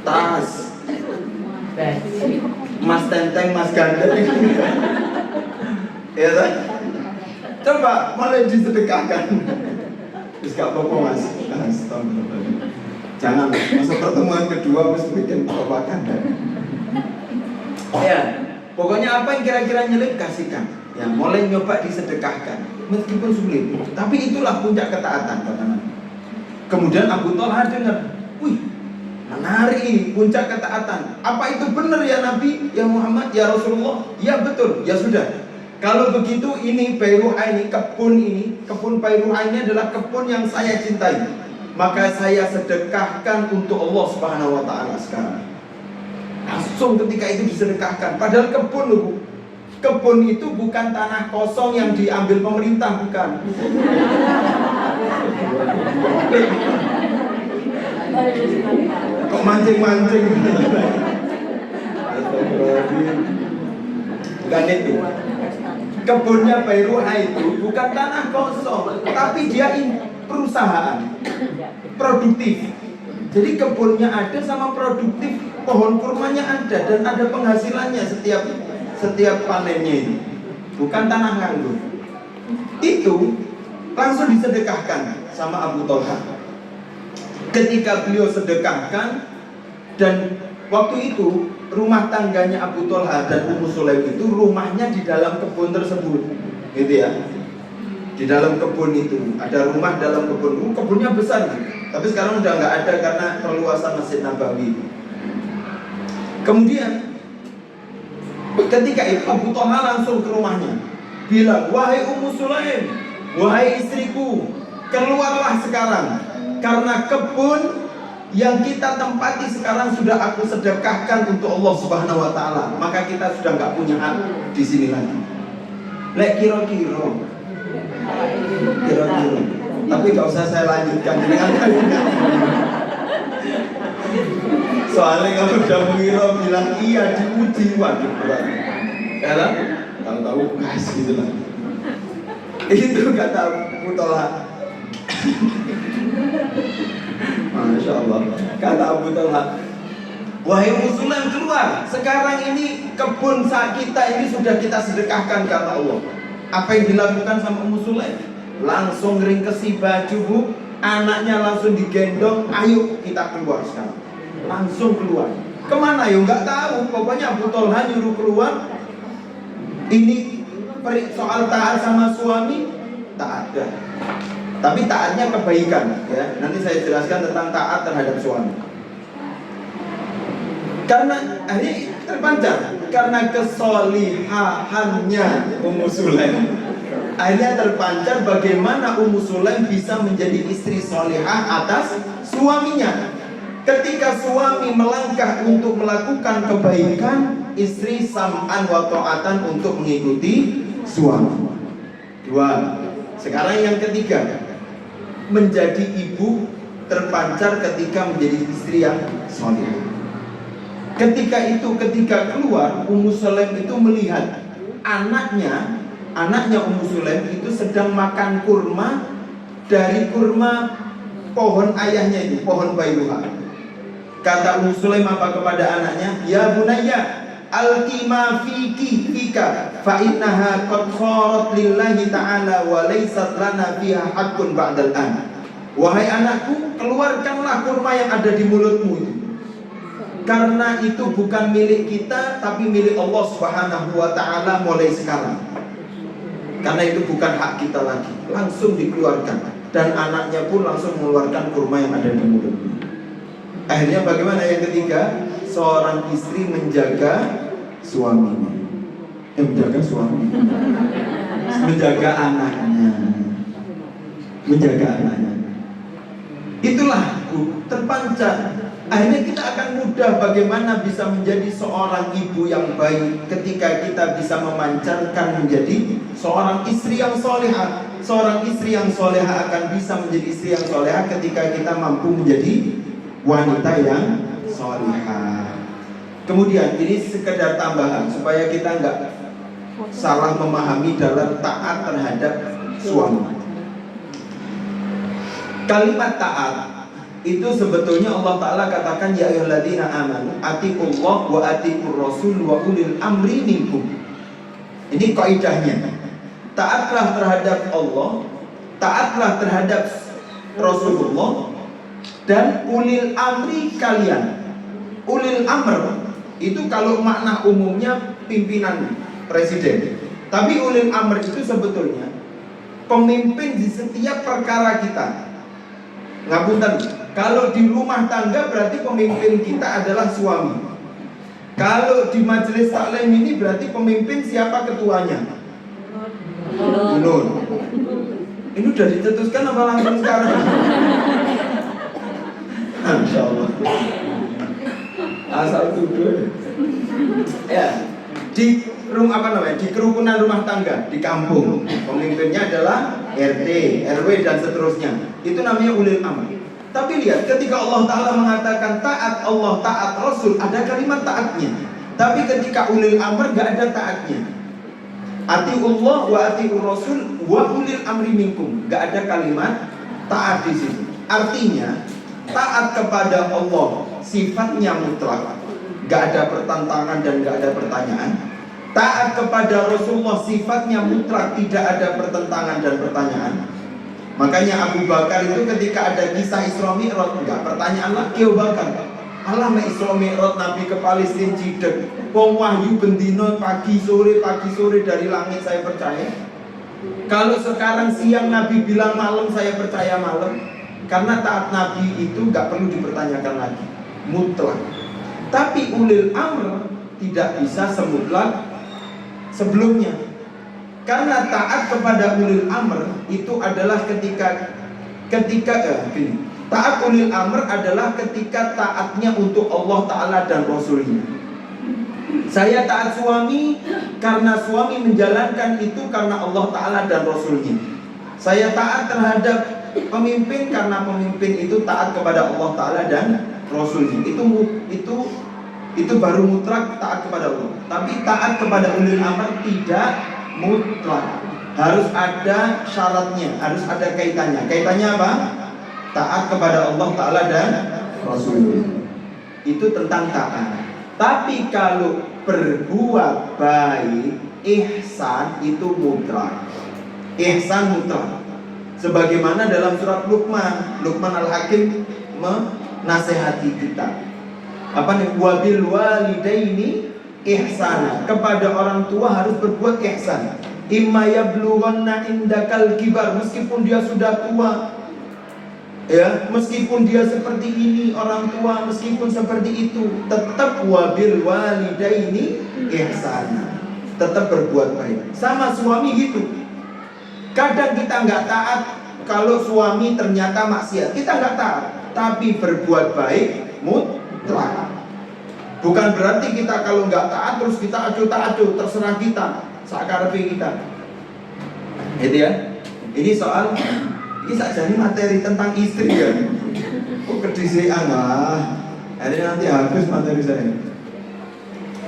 tas, emas tenteng, emas gandeng. Ya kan? Coba mulai disedekahkan. Terus gak apa-apa mas. Jangan masuk pertemuan kedua mesti bikin apa-apakan. Ya, pokoknya apa yang kira-kira nyelip kasihkan. Ya, mulai nyoba disedekahkan meskipun sulit, tapi itulah puncak ketaatan kata Nabi. Kemudian Abu Thalha dengar, wih, menarik ini puncak ketaatan. Apa itu benar ya Nabi, ya Muhammad, ya Rasulullah? Ya betul, ya sudah. Kalau begitu ini Bairuha ini, kebun Bairuha ini adalah kebun yang saya cintai. Maka saya sedekahkan untuk Allah Subhanahu wa taala sekarang. Langsung ketika itu disedekahkan, padahal kebun loh. Kebun itu bukan tanah kosong yang diambil pemerintah, bukan. Kok mancing-mancing? Bukan itu. Kebunnya Bairuha itu bukan tanah kosong, tapi dia perusahaan produktif. Jadi kebunnya ada sama produktif, pohon kurmanya ada dan ada penghasilannya setiap panennya itu. Bukan tanah nganggur. Itu langsung disedekahkan sama Abu Thalha. Ketika beliau sedekahkan, dan waktu itu rumah tangganya Abu Thalha dan Ummu Sulaim itu rumahnya di dalam kebun tersebut, gitu ya. Di dalam kebun itu ada rumah dalam kebun. Kebunnya besar, tapi sekarang udah nggak ada karena perluasan Masjid Nabawi. Kemudian ketika itu Abu Thalha langsung ke rumahnya, bilang, wahai Ummu Sulaim, wahai istriku, keluarlah sekarang, karena kebun yang kita tempati sekarang sudah aku sedekahkan untuk Allah Subhanahu wa taala. Maka kita sudah nggak punya hak di sini lagi. Lek kira-kira. Tapi nggak usah saya lanjutkan dengan Soalnya kalau udah mengira bilang iya diuji, waduh berat. Ya kan? Tahu-tahu gas gitu lah. Itu kata Abu Talha. Masya Allah. Kata Abu Talha, wahai Muslim keluar. Sekarang ini kebun kita ini sudah kita sedekahkan, kata Allah. Apa yang dilakukan sama Muslim? Langsung ringkesi baju, Bu. Anaknya langsung digendong. Ayo kita keluar sekarang. Langsung keluar. Kemana ya? Nggak tahu. Pokoknya Abu Talha nyuruh keluar. Ini soal taat sama suami, tak ada. Tapi taatnya kebaikan, ya. Nanti saya jelaskan tentang taat terhadap suami. Karena ini terpancar, karena kesolihahannya Ummu Sulaim. Akhirnya terpancar bagaimana Ummu Sulaim bisa menjadi istri solihah atas suaminya. Ketika suami melangkah untuk melakukan kebaikan, istri sam'an wa ta'atan untuk mengikuti suami. Dua. Sekarang yang ketiga, menjadi ibu terpancar ketika menjadi istri yang solihah. Ketika keluar, Ummu Sulaim itu melihat anaknya Ummu Sulaim itu sedang makan kurma dari kurma pohon ayahnya itu, pohon Bairuha. Kata Ummu Sulaim apa kepada anaknya? Ya bunayya, alqi ma fika fa innaha qad sarat lillahi ta'ala wa laysat lana fiha haqqun ba'dal an. Wahai anakku, keluarkanlah kurma yang ada di mulutmu itu. Karena itu bukan milik kita, tapi milik Allah Subhanahu wa ta'ala mulai sekarang. Karena itu bukan hak kita lagi. Langsung dikeluarkan. Dan anaknya pun langsung mengeluarkan kurma yang ada di mulutnya. Akhirnya bagaimana yang ketiga? Seorang istri menjaga suaminya. Menjaga suami. Menjaga anaknya. Menjaga anaknya. Itulah terpancar. Akhirnya kita akan mudah bagaimana bisa menjadi seorang ibu yang baik ketika kita bisa memancarkan menjadi seorang istri yang solehah. Seorang istri yang solehah akan bisa menjadi istri yang solehah ketika kita mampu menjadi wanita yang solehah. Kemudian ini sekedar tambahan supaya kita nggak salah memahami dalam taat terhadap suami. Kalimat taat itu sebetulnya Allah Ta'ala katakan ya ayyuhalladzina amanu atiqullah wa atiqur rasul wa ulil amri minkum. Ini kaidahnya. Taatlah terhadap Allah, taatlah terhadap Rasulullah dan ulil amri kalian. Ulil amr itu kalau makna umumnya pimpinan presiden. Tapi ulil amr itu sebetulnya pemimpin di setiap perkara kita. Ngapunten, kalau di rumah tangga berarti pemimpin kita adalah suami. Kalau di majelis taklim ini berarti pemimpin siapa ketuanya? Nur. Ini udah ditetuskan apa langsung sekarang? Masya Allah. Asal tuduh. Ya, di di kerukunan rumah tangga di kampung, pemimpinnya adalah RT, RW dan seterusnya. Itu namanya ulil amr. Tapi lihat, ketika Allah Ta'ala mengatakan taat Allah, taat Rasul, ada kalimat taatnya. Tapi ketika ulil amr gak ada taatnya. Atiullah wa atiur Rasul wa ulil amri minkum. Gak ada kalimat taat di situ. Artinya taat kepada Allah sifatnya mutlak, gak ada pertentangan dan gak ada pertanyaan. Taat kepada Rasulullah sifatnya mutlak, tidak ada pertentangan dan pertanyaan. Makanya Abu Bakar itu ketika ada kisah Isra Mi'raj, enggak pertanyaan lagi Abu Bakar. Allah me Isra Mi'raj Nabi ke Palestina cidek. Wong wahyu bendino pagi sore dari langit saya percaya. Kalau sekarang siang Nabi bilang malam saya percaya malam. Karena taat Nabi itu enggak perlu dipertanyakan lagi, mutlak. Tapi ulil amr tidak bisa semutlak sebelumnya. Karena taat kepada ulil amr itu adalah ketika taat ulil amr adalah ketika taatnya untuk Allah Ta'ala dan Rasulnya. Saya taat suami karena suami menjalankan itu karena Allah Ta'ala dan Rasulnya. Saya taat terhadap pemimpin karena pemimpin itu taat kepada Allah Ta'ala dan Rasulnya. Itu baru mutlak taat kepada Allah. Tapi taat kepada ulil amr tidak mutlak. Harus ada syaratnya, harus ada kaitannya. Kaitannya apa? Taat kepada Allah Ta'ala dan Rasulnya. Itu tentang taat. Tapi kalau berbuat baik, ihsan itu mutlak. Ihsan mutlak. Sebagaimana dalam surat Luqman Al-Hakim menasehati kita. Apa nih? Wabil walidaini ihsana. Kepada orang tua harus berbuat ihsan. Imma yablughanna indakal kibar, meskipun dia sudah tua, ya, meskipun dia seperti ini orang tua, meskipun seperti itu, tetap wabil walidaini ihsana, tetap berbuat baik. Sama suami gitu. Kadang kita nggak taat kalau suami ternyata maksiat, kita nggak taat, tapi berbuat baik mutlak. Bukan berarti kita kalau nggak taat terus kita acuh-acuh, terserah kita, sakarepe kita. Itu ya. Ini soal ini saja ini materi tentang istri ya. Kok kedisian lah. Ini nanti habis materi saya.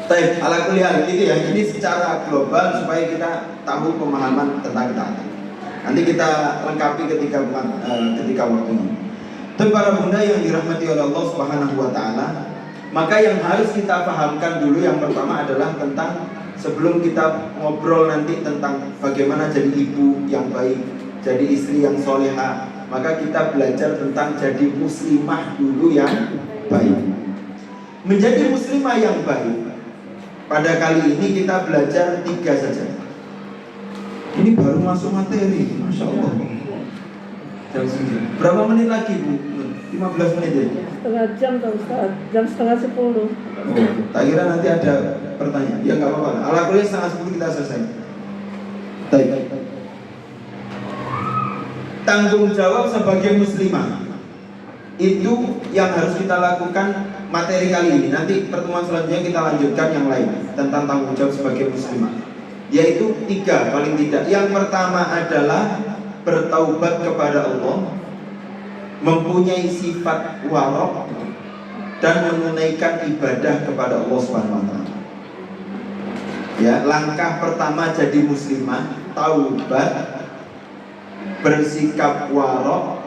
Baik, ala kuliah gitu ya. Ini secara global supaya kita tahu pemahaman tentang ketaatan. Nanti kita lengkapi ketika waktunya. Dan para bunda yang dirahmati oleh Allah Subhanahu wa taala, maka yang harus kita pahamkan dulu yang pertama adalah tentang, sebelum kita ngobrol nanti tentang bagaimana jadi ibu yang baik, jadi istri yang soleha, maka kita belajar tentang jadi muslimah dulu yang baik. Menjadi muslimah yang baik, pada kali ini kita belajar 3 saja. Ini baru masuk materi, Masya Allah. Jam 9. Berapa menit lagi Bu? 15 menit ya? Setengah jam Pak Ustaz, jam setengah 10. Tak kira nanti ada pertanyaan. Ya nggak apa-apa. Ala kuliah setengah 10 kita selesai. Baik. Tanggung jawab sebagai muslimah itu yang harus kita lakukan materi kali ini. Nanti pertemuan selanjutnya kita lanjutkan yang lain tentang tanggung jawab sebagai muslimah. Yaitu 3 paling tidak. Yang pertama adalah bertaubat kepada Allah, mempunyai sifat warok, dan menunaikan ibadah kepada Allah Subhanahu wa taala. Ya, langkah pertama jadi muslimah, taubat, bersikap warok,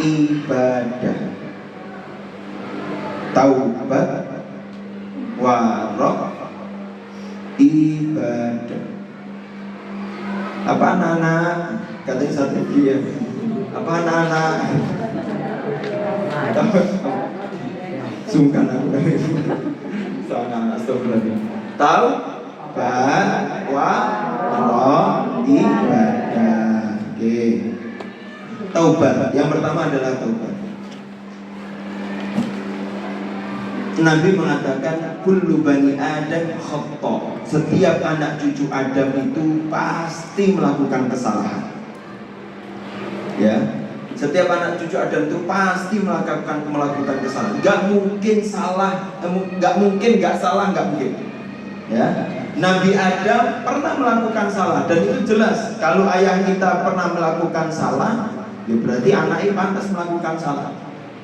ibadah. Taubat, warok, ibadah. Apa anak-anak? Katanya satu dia. Apa anak-anak? Sungkan aku. Soalnya astagfirullah. Taubat, warok, ibadah. Oke. Taubat. Yang pertama adalah taubat. Nabi mengatakan kullu bani Adam khata. Setiap anak cucu Adam itu pasti melakukan kesalahan. Ya, setiap anak cucu Adam itu pasti melakukan kesalahan. Gak mungkin salah, gak mungkin gak salah, gak mungkin. Ya, Nabi Adam pernah melakukan salah, dan itu jelas. Kalau ayah kita pernah melakukan salah, ya berarti anaknya pantas melakukan salah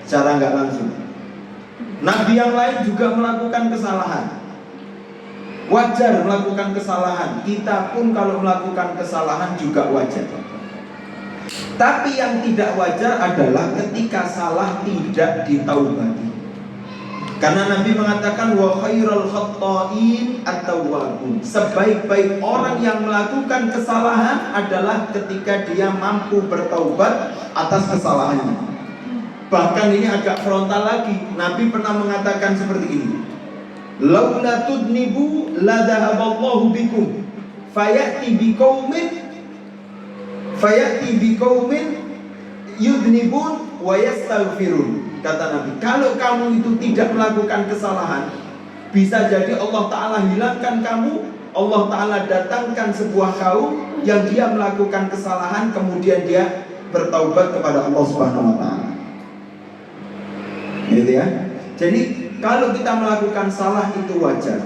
secara gak langsung. Nabi yang lain juga melakukan kesalahan. Wajar melakukan kesalahan. Kita pun kalau melakukan kesalahan juga wajar. Tapi yang tidak wajar adalah ketika salah tidak ditaubati. Karena Nabi mengatakan wa khairul khatta'in at-tawwabun. Sebaik-baik orang yang melakukan kesalahan adalah ketika dia mampu bertaubat atas kesalahannya. Bahkan ini agak frontal lagi. Nabi pernah mengatakan seperti ini. Laula tudnibu la dhahaballahu bikum fayati biqaumin yudnibun wa yastaghfirun. Kata Nabi, kalau kamu itu tidak melakukan kesalahan, bisa jadi Allah Ta'ala hilangkan kamu. Allah Ta'ala datangkan sebuah kaum yang dia melakukan kesalahan, kemudian dia bertaubat kepada Allah Subhanahu wa Ta'ala. Gitu ya. Jadi kalau kita melakukan salah itu wajar.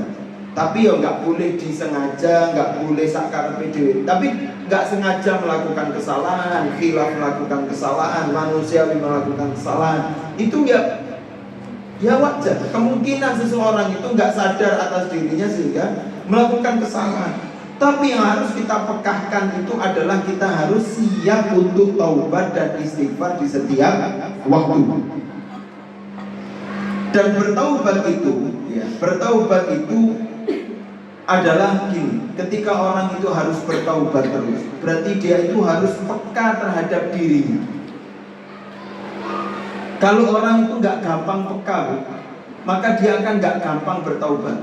Tapi ya nggak boleh disengaja, nggak boleh sakarepe dhewe. Tapi nggak sengaja melakukan kesalahan, khilaf melakukan kesalahan, manusiawi melakukan kesalahan. Itu ya Ya wajar, kemungkinan seseorang itu nggak sadar atas dirinya sehingga melakukan kesalahan. Tapi yang harus kita pekahkan itu adalah kita harus siap untuk taubat dan istighfar di setiap waktu. Dan bertaubat itu adalah gini, ketika orang itu harus bertaubat terus, berarti dia itu harus peka terhadap dirinya. Kalau orang itu nggak gampang peka, maka dia akan nggak gampang bertaubat.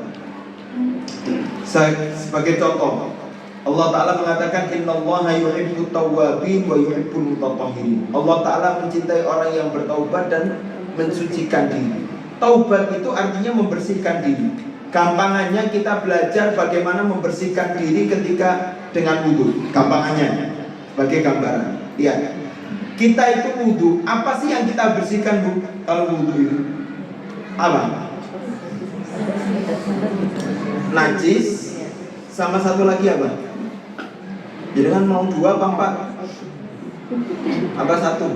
Sebagai contoh, Allah Ta'ala mengatakan Innallaha yuhibbut tawwabin wa yuhibbul mutatahhirin. Allah Ta'ala mencintai orang yang bertaubat dan mensucikan diri. Taubat itu artinya membersihkan diri. Gampangannya kita belajar bagaimana membersihkan diri ketika dengan wudu. Gampangannya sebagai gambaran. Lihat, kita itu wudu, apa sih yang kita bersihkan, Bu? Kalau wudu itu apa? Najis, sama satu lagi apa? Jadi kan mau 2 apa 4? Apa 1?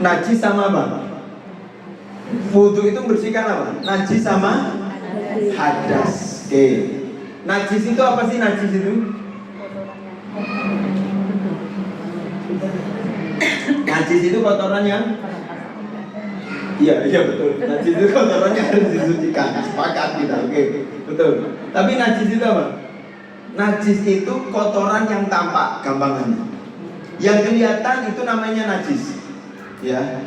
Najis sama apa? Wudu itu membersihkan apa? Najis sama hadas. Oke. Najis itu apa sih najis itu? Najis itu kotoran yang Iya betul. Najis itu kotorannya harus disucikan. Sepakat kita. Oke, betul. Tapi najis itu apa? Najis itu kotoran yang tampak, gampangannya. Yang kelihatan itu namanya najis. Ya.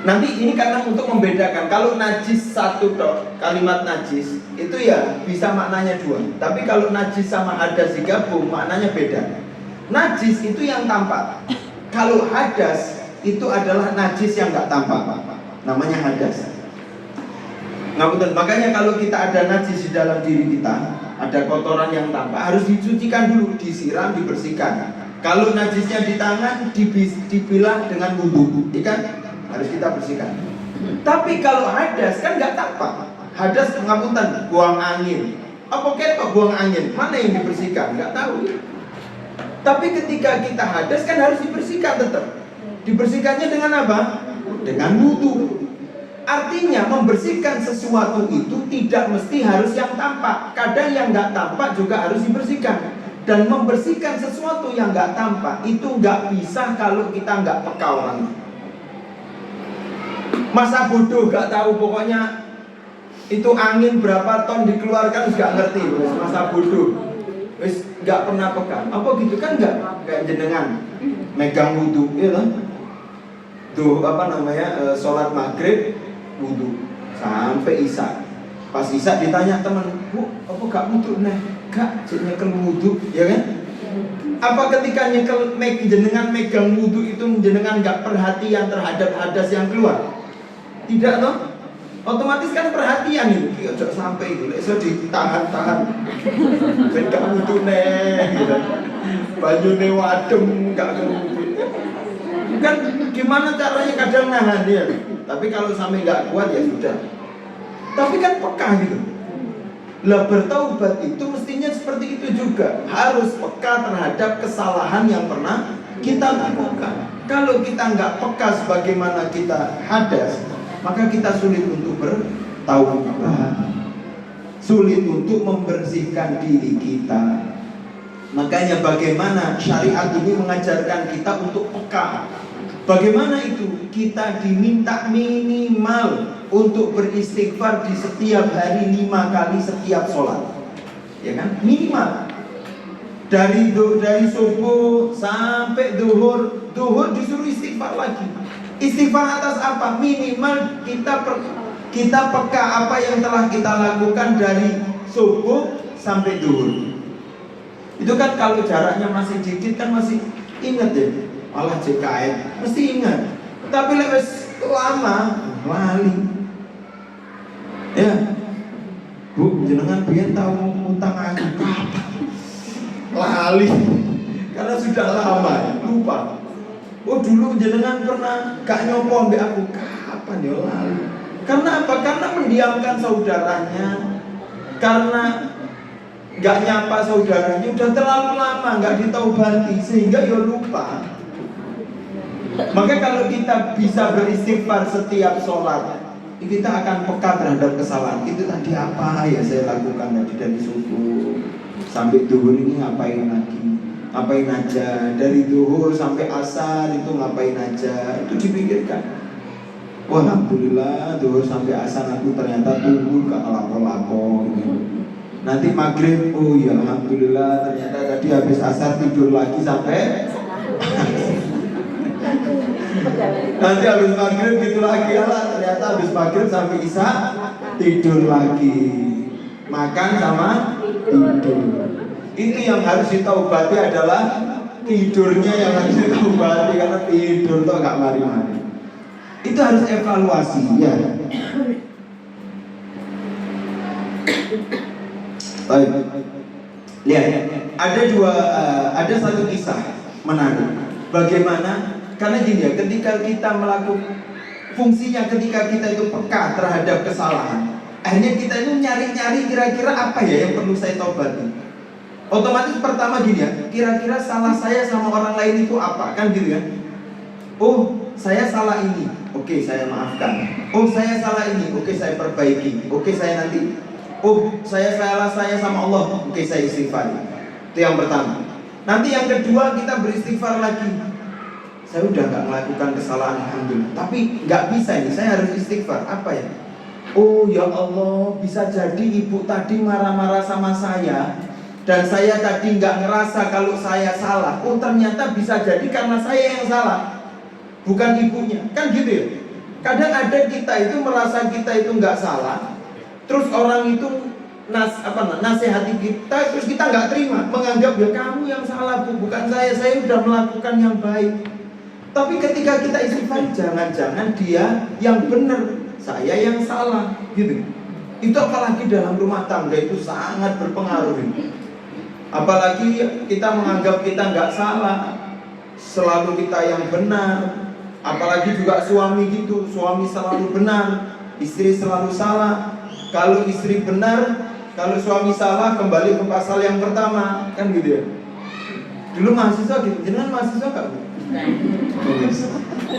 Nanti ini karena untuk membedakan. Kalau najis satu dok, kalimat najis itu ya bisa maknanya 2. Tapi kalau najis sama hadas digabung maknanya beda. Najis itu yang tampak. Kalau hadas itu adalah najis yang nggak tampak, namanya hadas. Ngapunten, makanya kalau kita ada najis di dalam diri kita, ada kotoran yang tampak, harus dicucikan dulu, disiram, dibersihkan. Kalau najisnya di tangan, dibilah dengan wudu, ya kan? Harus kita bersihkan. Tapi kalau hadas kan nggak tampak. Hadas, ngapunten, buang angin. Apa ketok buang angin? Mana yang dibersihkan? Nggak tahu. Tapi ketika kita hadas kan harus dibersihkan tetap. Dibersihkannya dengan apa? Dengan wudu. Artinya membersihkan sesuatu itu tidak mesti harus yang tampak. Kadang yang nggak tampak juga harus dibersihkan. Dan membersihkan sesuatu yang nggak tampak itu nggak bisa kalau kita nggak peka orang. Masa bodoh nggak tahu, pokoknya itu angin berapa ton dikeluarkan nggak ngerti. Masa bodoh. Wis nggak pernah peka. Apa gitu kan nggak? Kayak jenengan megang wudu, ya kan? Tuh sholat maghrib wudu sampai isya. Pas isya ditanya teman, Bu, apa gak wudu nih? Gak, nyekel wudu, ya kan? Apa ketika nyekel jenengan megang wudu itu jenengan gak perhatian terhadap hadas yang keluar? Tidak toh? Otomatis kan perhatian itu, jangan sampai itu, so ditahan-tahan, ben gak wudu nih, gitu. Banyune wadem gak wudu. Kan gimana caranya kadang nahan dia. Tapi kalau sampai nggak kuat ya sudah. Tapi kan peka gitu. Lah bertaubat itu mestinya seperti itu juga. Harus peka terhadap kesalahan yang pernah kita lakukan. Kalau kita nggak peka sebagaimana kita hadas, maka kita sulit untuk bertaubat, sulit untuk membersihkan diri kita. Makanya bagaimana syariat ini mengajarkan kita untuk peka. Bagaimana itu? Kita diminta minimal untuk beristighfar di setiap hari 5 kali setiap sholat, ya kan? Minimal. Dari subuh sampai duhur disuruh istighfar lagi. Istighfar atas apa? Minimal kita peka apa yang telah kita lakukan dari subuh sampai duhur. Itu kan kalau jaraknya masih dikit kan masih ingat ya. Malah JKN mesti ingat. Tapi lewat lama lali. Ya, Bu, jenengan biyen tahu utang aku lali. Karena sudah lama lupa. Oh dulu jenengan pernah gak nyopo ambek aku. Kapan ya lali? Karena apa? Karena mendiamkan saudaranya. Karena gak nyapa saudaranya udah terlalu lama, gak ditaubati sehingga ya lupa. Maka kalau kita bisa beristighfar setiap sholat, kita akan peka terhadap kesalahan. Itu tadi apa ya saya lakukan tadi dari subuh sampai duhur ini ngapain lagi, ngapain aja, dari duhur sampai asar itu ngapain aja, itu dipikirkan. Wah, alhamdulillah duhur sampai asar aku ternyata tunggu gak lapo-lapo gitu. Nanti maghrib, oh ya alhamdulillah ternyata tadi habis asar tidur lagi sampai nanti habis maghrib gitu lagi ya, ternyata habis maghrib sampai isya tidur lagi, makan sama tidur. Itu yang harus ditaubati adalah tidurnya yang harus ditaubati, karena tidur tuh gak mari-mari. Itu harus evaluasi ya. Baik. Lihat, ada satu kisah menarik. Bagaimana? Karena gini ya, ketika kita melakukan fungsinya, ketika kita itu peka terhadap kesalahan, akhirnya kita itu nyari-nyari kira-kira apa ya yang perlu saya tobati. Otomatis pertama gini ya, kira-kira salah saya sama orang lain itu apa? Kan gitu kan? Oh, saya salah ini, oke saya maafkan. Oh, saya salah ini, oke saya perbaiki. Oke saya nanti. Oh, saya salah saya sama Allah, oke saya istighfar. Itu yang pertama. Nanti yang kedua kita beristighfar lagi. Saya udah gak melakukan kesalahan, alhamdulillah. Tapi gak bisa ini, saya harus istighfar. Apa ya? Oh ya Allah, bisa jadi ibu tadi marah-marah sama saya, dan saya tadi gak ngerasa kalau saya salah. Oh ternyata bisa jadi karena saya yang salah, bukan ibunya. Kan gitu ya. Kadang ada kita itu merasa kita itu gak salah, terus orang itu nasihati kita, terus kita gak terima, menganggap ya kamu yang salah bu, bukan saya udah melakukan yang baik. Tapi ketika kita istighfar, jangan-jangan dia yang benar, saya yang salah, gitu. Itu apalagi dalam rumah tangga itu sangat berpengaruh. Apalagi kita menganggap kita nggak salah, selalu kita yang benar. Apalagi juga suami gitu, suami selalu benar, istri selalu salah. Kalau istri benar, kalau suami salah, kembali ke pasal yang pertama, kan gitu ya. Dulu mahasiswa gitu, jangan mahasiswa gak bu?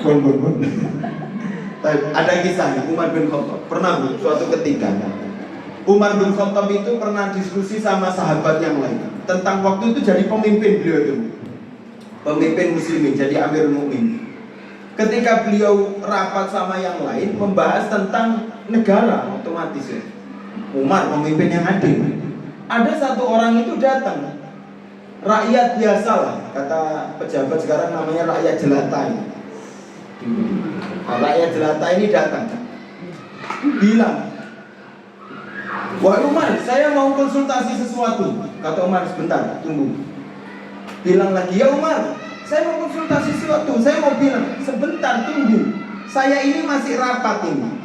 Bon. Ada kisah nih, Umar bin Khattab. Pernah bu, suatu ketika Umar bin Khattab itu pernah diskusi sama sahabat yang lain tentang waktu itu jadi pemimpin beliau itu, pemimpin muslimin, jadi Amir Mu'min. Ketika beliau rapat sama yang lain membahas tentang negara, otomatis ya, Umar pemimpin yang adil. Ada satu orang itu datang, rakyat biasa lah, kata pejabat sekarang namanya rakyat jelata ini. Rakyat jelata ini datang, bilang, wah Umar, saya mau konsultasi sesuatu. Kata Umar, sebentar, tunggu. Bilang lagi, ya Umar, saya mau konsultasi sesuatu. Saya mau bilang, sebentar, tunggu. Saya ini masih rapat ini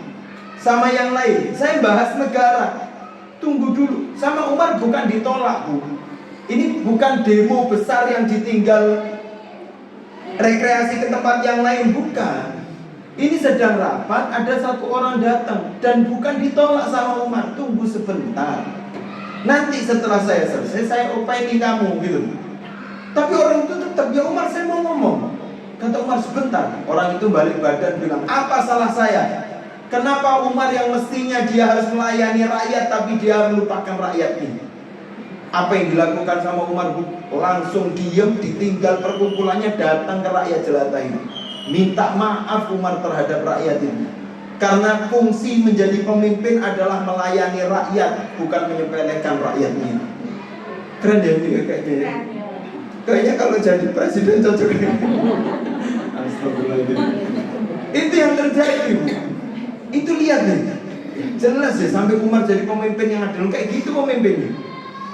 sama yang lain, saya bahas negara. Tunggu dulu. Sama Umar bukan ditolak bu, ini bukan demo besar yang ditinggal rekreasi ke tempat yang lain, bukan. Ini sedang rapat, ada satu orang datang dan bukan ditolak sama Umar. Tunggu sebentar, nanti setelah saya selesai saya opini kamu gitu. Tapi orang itu tetap, ya Umar saya mau ngomong. Kata Umar, sebentar. Orang itu balik badan bilang, apa salah saya? Kenapa Umar yang mestinya dia harus melayani rakyat tapi dia melupakan rakyatnya? Apa yang dilakukan sama Umar? Langsung diam, ditinggal perkumpulannya, datang ke rakyat jelata ini, minta maaf Umar terhadap rakyat ini. Karena fungsi menjadi pemimpin adalah melayani rakyat, bukan menyepelekan rakyatnya. Keren ya ini kayaknya. Kayaknya kalau jadi presiden cocok. Astagfirullahaladzim. Itu yang terjadi bu. Itu lihat nih, jelas ya sampai Umar jadi pemimpin yang adil. Kayak gitu pemimpinnya,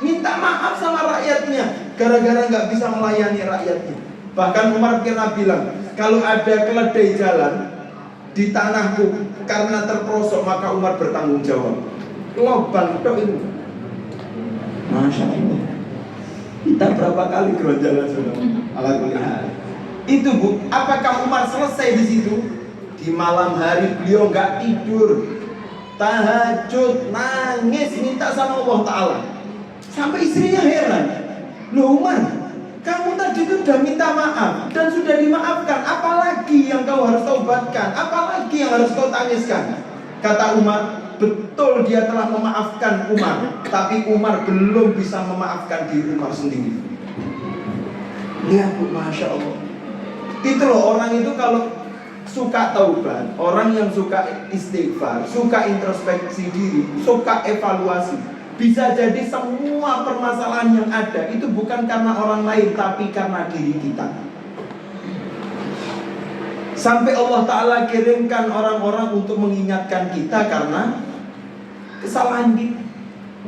minta maaf sama rakyatnya gara-gara nggak bisa melayani rakyatnya. Bahkan Umar pernah bilang, kalau ada keledai jalan di tanahku karena terperosok, maka Umar bertanggung jawab. Lobang dok ini. Masya Allah. Kita berapa kali jalan sudah? Ala kulli hal. Itu bu, apakah Umar selesai di situ? Di malam hari beliau nggak tidur, tahajud, nangis, minta sama Allah Ta'ala. Sampai istrinya heran, loh Umar, kamu tadi itu sudah minta maaf dan sudah dimaafkan, apalagi yang kau harus taubatkan, apalagi yang harus kau tangiskan? Kata Umar, betul dia telah memaafkan Umar, tapi Umar belum bisa memaafkan diri Umar sendiri. Lihat Bu, Masya Allah. Itu loh, orang itu kalau suka taubat, orang yang suka istighfar, suka introspeksi diri, suka evaluasi, bisa jadi semua permasalahan yang ada itu bukan karena orang lain, tapi karena diri kita. Sampai Allah Ta'ala kirimkan orang-orang untuk mengingatkan kita karena kesalahan kita.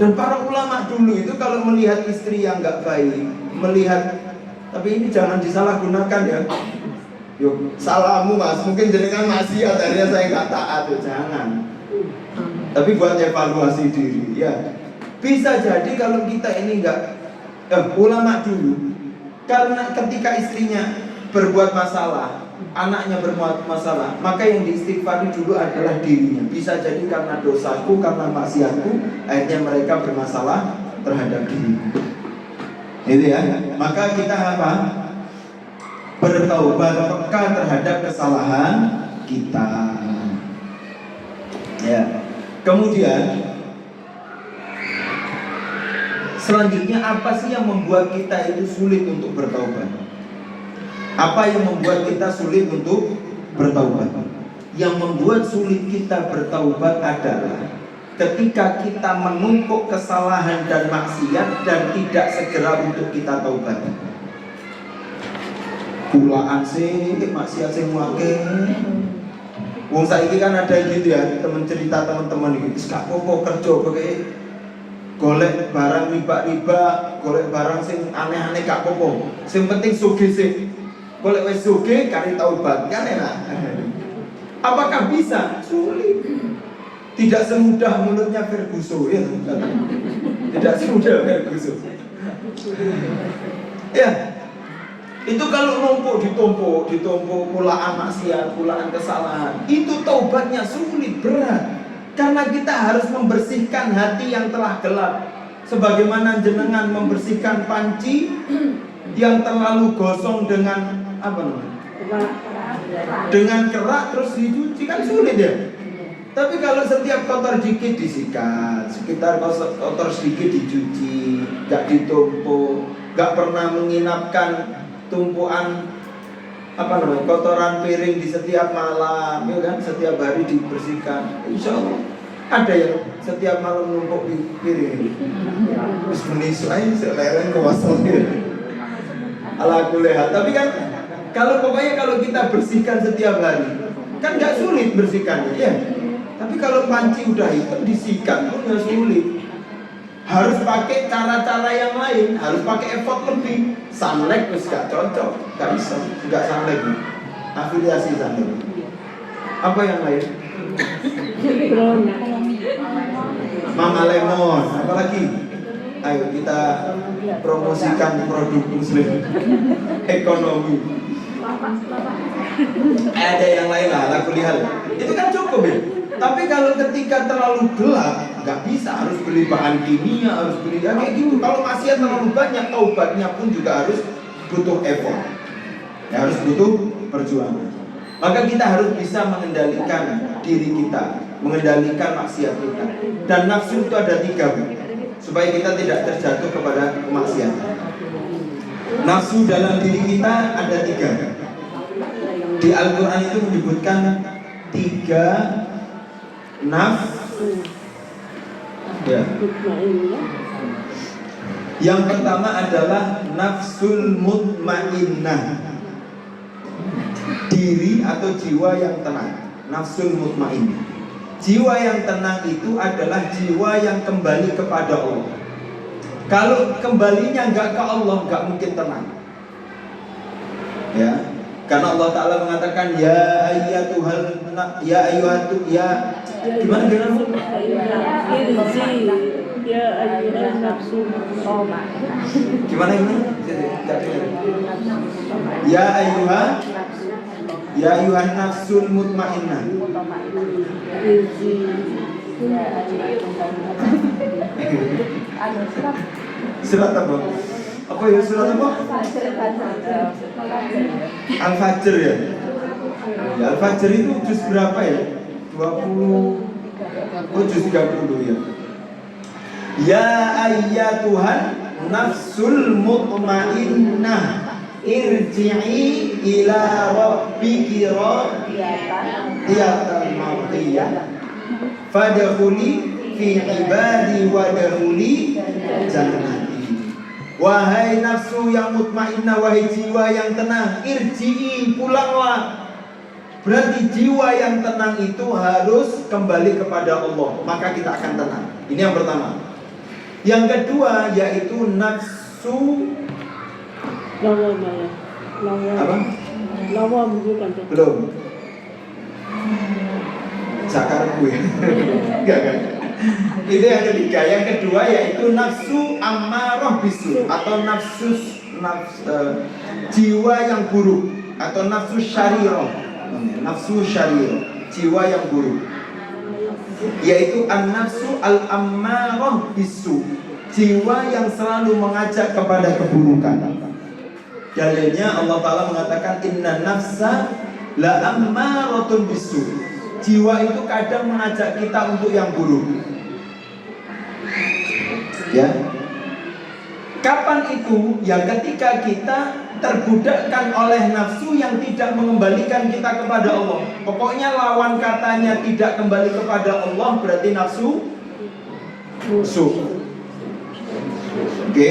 Dan para ulama dulu itu kalau melihat istri yang gak baik, melihat, tapi ini jangan disalahgunakan ya. Yuk, salahmu mas, mungkin jenengan maksiat, akhirnya saya gak taat, jangan. Tapi buat evaluasi diri, ya. Bisa jadi kalau kita ini ulama dulu, karena ketika istrinya berbuat masalah, anaknya berbuat masalah, maka yang diistighfari dulu adalah dirinya. Bisa jadi karena dosaku, karena maksiatku, akhirnya mereka bermasalah terhadap diriku. Itu ya. Maka kita apa? Bertaubat, peka terhadap kesalahan kita. Ya. Kemudian selanjutnya, apa sih yang membuat kita itu sulit untuk bertaubat? Apa yang membuat kita sulit untuk bertaubat? Yang membuat sulit kita bertaubat adalah ketika kita menumpuk kesalahan dan maksiat dan tidak segera untuk kita taubat. Kulaan sih, maksiat sih muake. Wong saiki kan ada gitu ya, temen cerita teman-teman gitu, gak apa-apa kerja pakai golek barang riba-riba, golek barang sing aneh-aneh gak apa-apa. Sing penting sugih sih. Golek wis sugih kari taubat, kan enak. Apakah bisa? Sulit. Tidak semudah mulutnya Ferguson ya. Tidak semudah Ferguson. Ya. Itu kalau ditumpuk pulaan maksiat, pulaan kesalahan, itu taubatnya sulit, berat. Karena kita harus membersihkan hati yang telah gelap, sebagaimana jenengan membersihkan panci yang terlalu gosong dengan apa namanya? Dengan kerak terus dicuci, kan sulit ya. Tapi kalau setiap kotor dikit disikat, sekitar kotor sedikit dicuci, gak ditumpuk, gak pernah menginapkan tumpuan apa namanya, kotoran piring di setiap malam, ya kan, setiap hari dibersihkan. Insya Allah ada yang setiap malam numpuk di piring. Terus menisu aja seleren kewasong ala kulihat. Tapi kan pokoknya kalau kita bersihkan setiap hari, kan nggak sulit bersihkannya, ya. Tapi kalau panci udah hitam disikat pun nggak sulit. Harus pakai cara-cara yang lain, harus pakai effort lebih. Sunlight terus gak cocok, gak bisa, gak sunlight. Afiliasi sunlight. Apa yang lain? Mama Lemon, apa lagi? Ayo kita promosikan produk muslim. Ekonomi. Ada yang lain lah, laku lihat. Itu kan cukup ya. Tapi kalau ketika terlalu gelap, nggak bisa, harus beli bahan kimia, harus beli kayak gitu. Kalau maksiat terlalu banyak, taubatnya pun juga harus butuh effort, ya, harus butuh perjuangan. Maka kita harus bisa mengendalikan diri kita, mengendalikan maksiat kita. Dan nafsu itu ada 3, supaya kita tidak terjatuh kepada kemaksiatan. Nafsu dalam diri kita ada 3. Di Al-Quran itu menyebutkan 3 nafsu. Ya. Yang pertama adalah nafsul mutmainnah, diri atau jiwa yang tenang. Nafsul mutmainnah, jiwa yang tenang itu adalah jiwa yang kembali kepada Allah. Kalau kembalinya nggak ke Allah, nggak mungkin tenang. Ya, karena Allah Ta'ala mengatakan ya gimana ya ayuhan nafsul mutmainnah. Surat apa? Apa ya surat apa? Al-Fajr ya? Ya, Al-Fajr itu juz berapa ya? 20. Oh, juz 30 ya. Ya ayyatuhan nafsul mutmainnah irji'i ila rabbiki radiyatan mardiyah fadkhuli fi ibadi wadkhuli jannati. Wahai nafsu yang mutmainnah, wahai jiwa yang tenang, irji'i, pulanglah. Berarti jiwa yang tenang itu harus kembali kepada Allah, maka kita akan tenang. Ini yang pertama. Yang kedua yaitu nafsu apa? Lawam bukan tuh. Belum. Zakar gue. Enggak. Itu yang ketiga. Yang kedua yaitu nafsu ammarah bisu atau jiwa yang buruk atau nafsu syarirah. Nafsu syarirah, jiwa yang buruk. Yaitu an-nafsu al-ammarah bisu, jiwa yang selalu mengajak kepada keburukan. Dalilnya Allah Ta'ala mengatakan inna nafsa la ammaratun bisu, jiwa itu kadang mengajak kita untuk yang buruk. Ya. Kapan itu? Ya ketika kita terbudakkan oleh nafsu yang tidak mengembalikan kita kepada Allah. Pokoknya lawan katanya tidak kembali kepada Allah berarti nafsu musuh. Oke,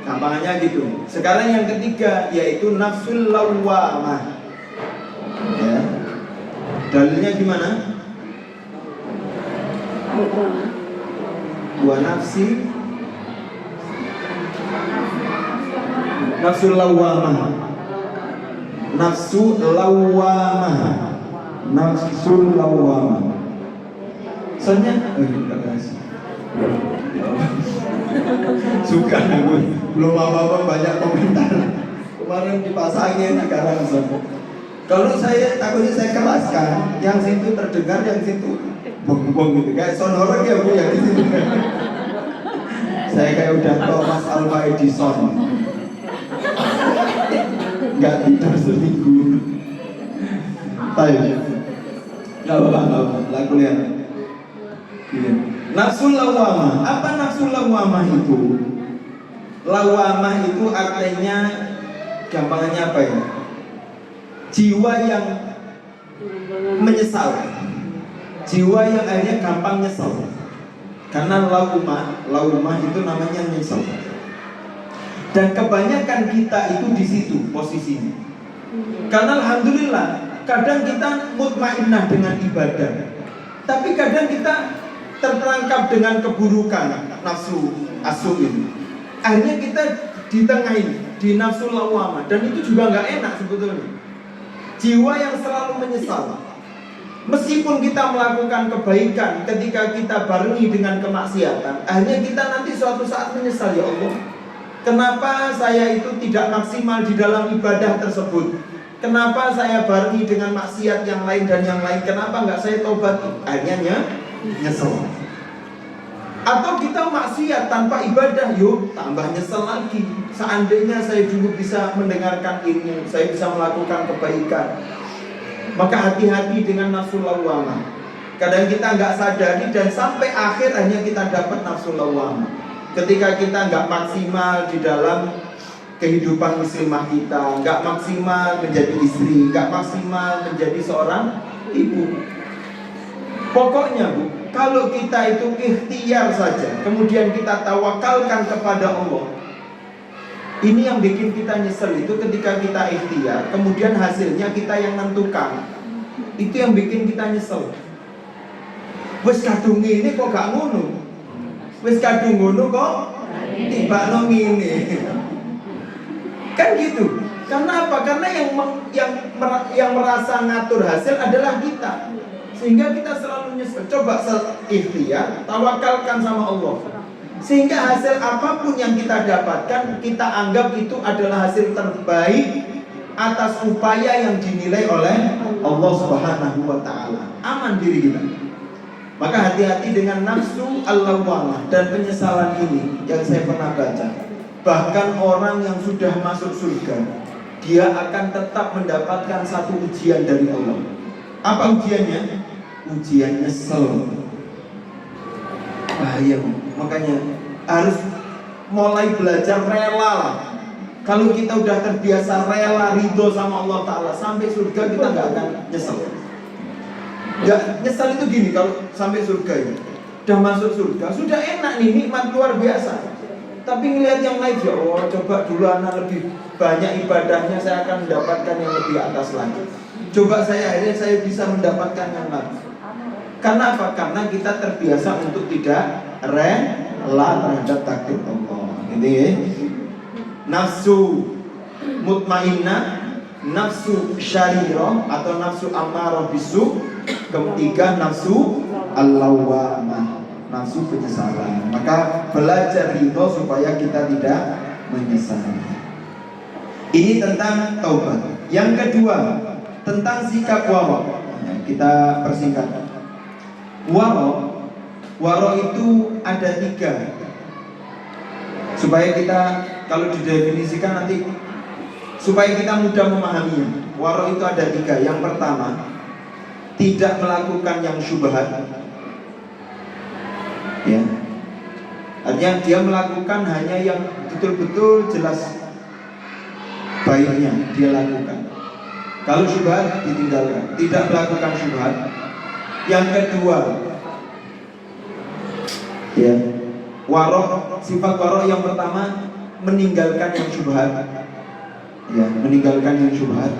gampangannya gitu. Sekarang yang ketiga yaitu nafsul lawwamah. Ya. Dalilnya gimana? Wa nafsi nafsul lawwamah. Nafsu lawwamah. Nafsul lawwamah. Soalnya suka aku. Belum apa-apa banyak komentar. Kemarin dipasangin sekarang. Kalau saya takutnya saya keraskan, yang situ terdengar, yang situ bong-bong gitu. Kayak sound horror ya Bu yang di situ. Saya kayak udah tahu Mas Alfa Edison. Gak tidur seminggu. Baik. Gak apa-apa, laku lihat. Nafsul lawwamah. Apa nafsul lawwamah itu? Lawwamah itu artinya gampangannya apa ya? Jiwa yang menyesal. Jiwa yang akhirnya gampang nyesal. Karena lawwamah itu namanya nyesal. Dan kebanyakan kita itu di situ posisinya. Karena alhamdulillah kadang kita mutmainnah dengan ibadah, tapi kadang kita terperangkap dengan keburukan nafsu asu ini. Akhirnya kita di tengah ini, di nafsu lawwamah, dan itu juga nggak enak sebetulnya. Jiwa yang selalu menyesal. Meskipun kita melakukan kebaikan, ketika kita barengi dengan kemaksiatan, akhirnya kita nanti suatu saat menyesal, ya Allah, kenapa saya itu tidak maksimal di dalam ibadah tersebut? Kenapa saya barengi dengan maksiat yang lain dan yang lain? Kenapa nggak saya tobat? Akhirnya nyesel. Atau kita maksiat tanpa ibadah, yuk tambah nyesel lagi. Seandainya saya dulu bisa mendengarkan ilmu, saya bisa melakukan kebaikan. Maka hati-hati dengan nafsu lawwamah. Kadang kita nggak sadari dan sampai akhir hanya kita dapat nafsu lawwamah. Ketika kita nggak maksimal di dalam kehidupan muslimah kita, nggak maksimal menjadi istri, nggak maksimal menjadi seorang ibu. Pokoknya Bu, kalau kita itu ikhtiar saja, kemudian kita tawakalkan kepada Allah, ini yang bikin kita nyesel itu ketika kita ikhtiar, kemudian hasilnya kita yang nentukan. Itu yang bikin kita nyesel. Wes kadung ini kok gak ngono. Wes kadung ngono kok tibakno ngene. Kan gitu. Karena apa? Karena yang merasa ngatur hasil adalah kita. Sehingga kita selalu nyesel. Coba ikhtiar, tawakalkan sama Allah. Sehingga hasil apapun yang kita dapatkan, kita anggap itu adalah hasil terbaik atas upaya yang dinilai oleh Allah Subhanahu wa ta'ala. Aman diri kita. Maka hati-hati dengan nafsu al-lawwamah dan penyesalan ini yang saya pernah baca. Bahkan orang yang sudah masuk surga, dia akan tetap mendapatkan satu ujian dari Allah. Apa ujiannya? Ujian nyesel. Bahaya. Makanya harus mulai belajar rela lah. Kalau kita udah terbiasa rela ridho sama Allah Ta'ala, sampai surga kita gak akan nyesel. Gak nyesel itu gini, kalau sampai surga ini udah masuk surga, sudah enak nih, nikmat luar biasa. Tapi ngelihat yang lain, ya Allah, coba dulu anak lebih banyak ibadahnya, saya akan mendapatkan yang lebih atas lagi. Coba akhirnya saya bisa mendapatkan yang lain. Karena apa? Karena kita terbiasa untuk tidak rela terhadap takdir Allah. Gitu ya. Nafsu mutmainnah, nafsu syarirah atau nafsu ammarah bisu, ketiga nafsu al-lawwamah, nafsu penyesalan. Maka belajar ridho supaya kita tidak menyesal. Ini tentang taubat. Yang kedua, tentang sikap waro. Kita persingkat. Waro itu ada 3. Supaya kita, kalau didefinisikan nanti, supaya kita mudah memahaminya. Waro itu ada 3. Yang pertama, tidak melakukan yang syubhat. Ya, artinya dia melakukan hanya yang betul-betul jelas baiknya dia lakukan. Kalau syubhat ditinggalkan, tidak melakukan syubhat. Yang kedua, ya, sifat waro yang pertama meninggalkan yang syubhat. Ya, meninggalkan yang syubhat.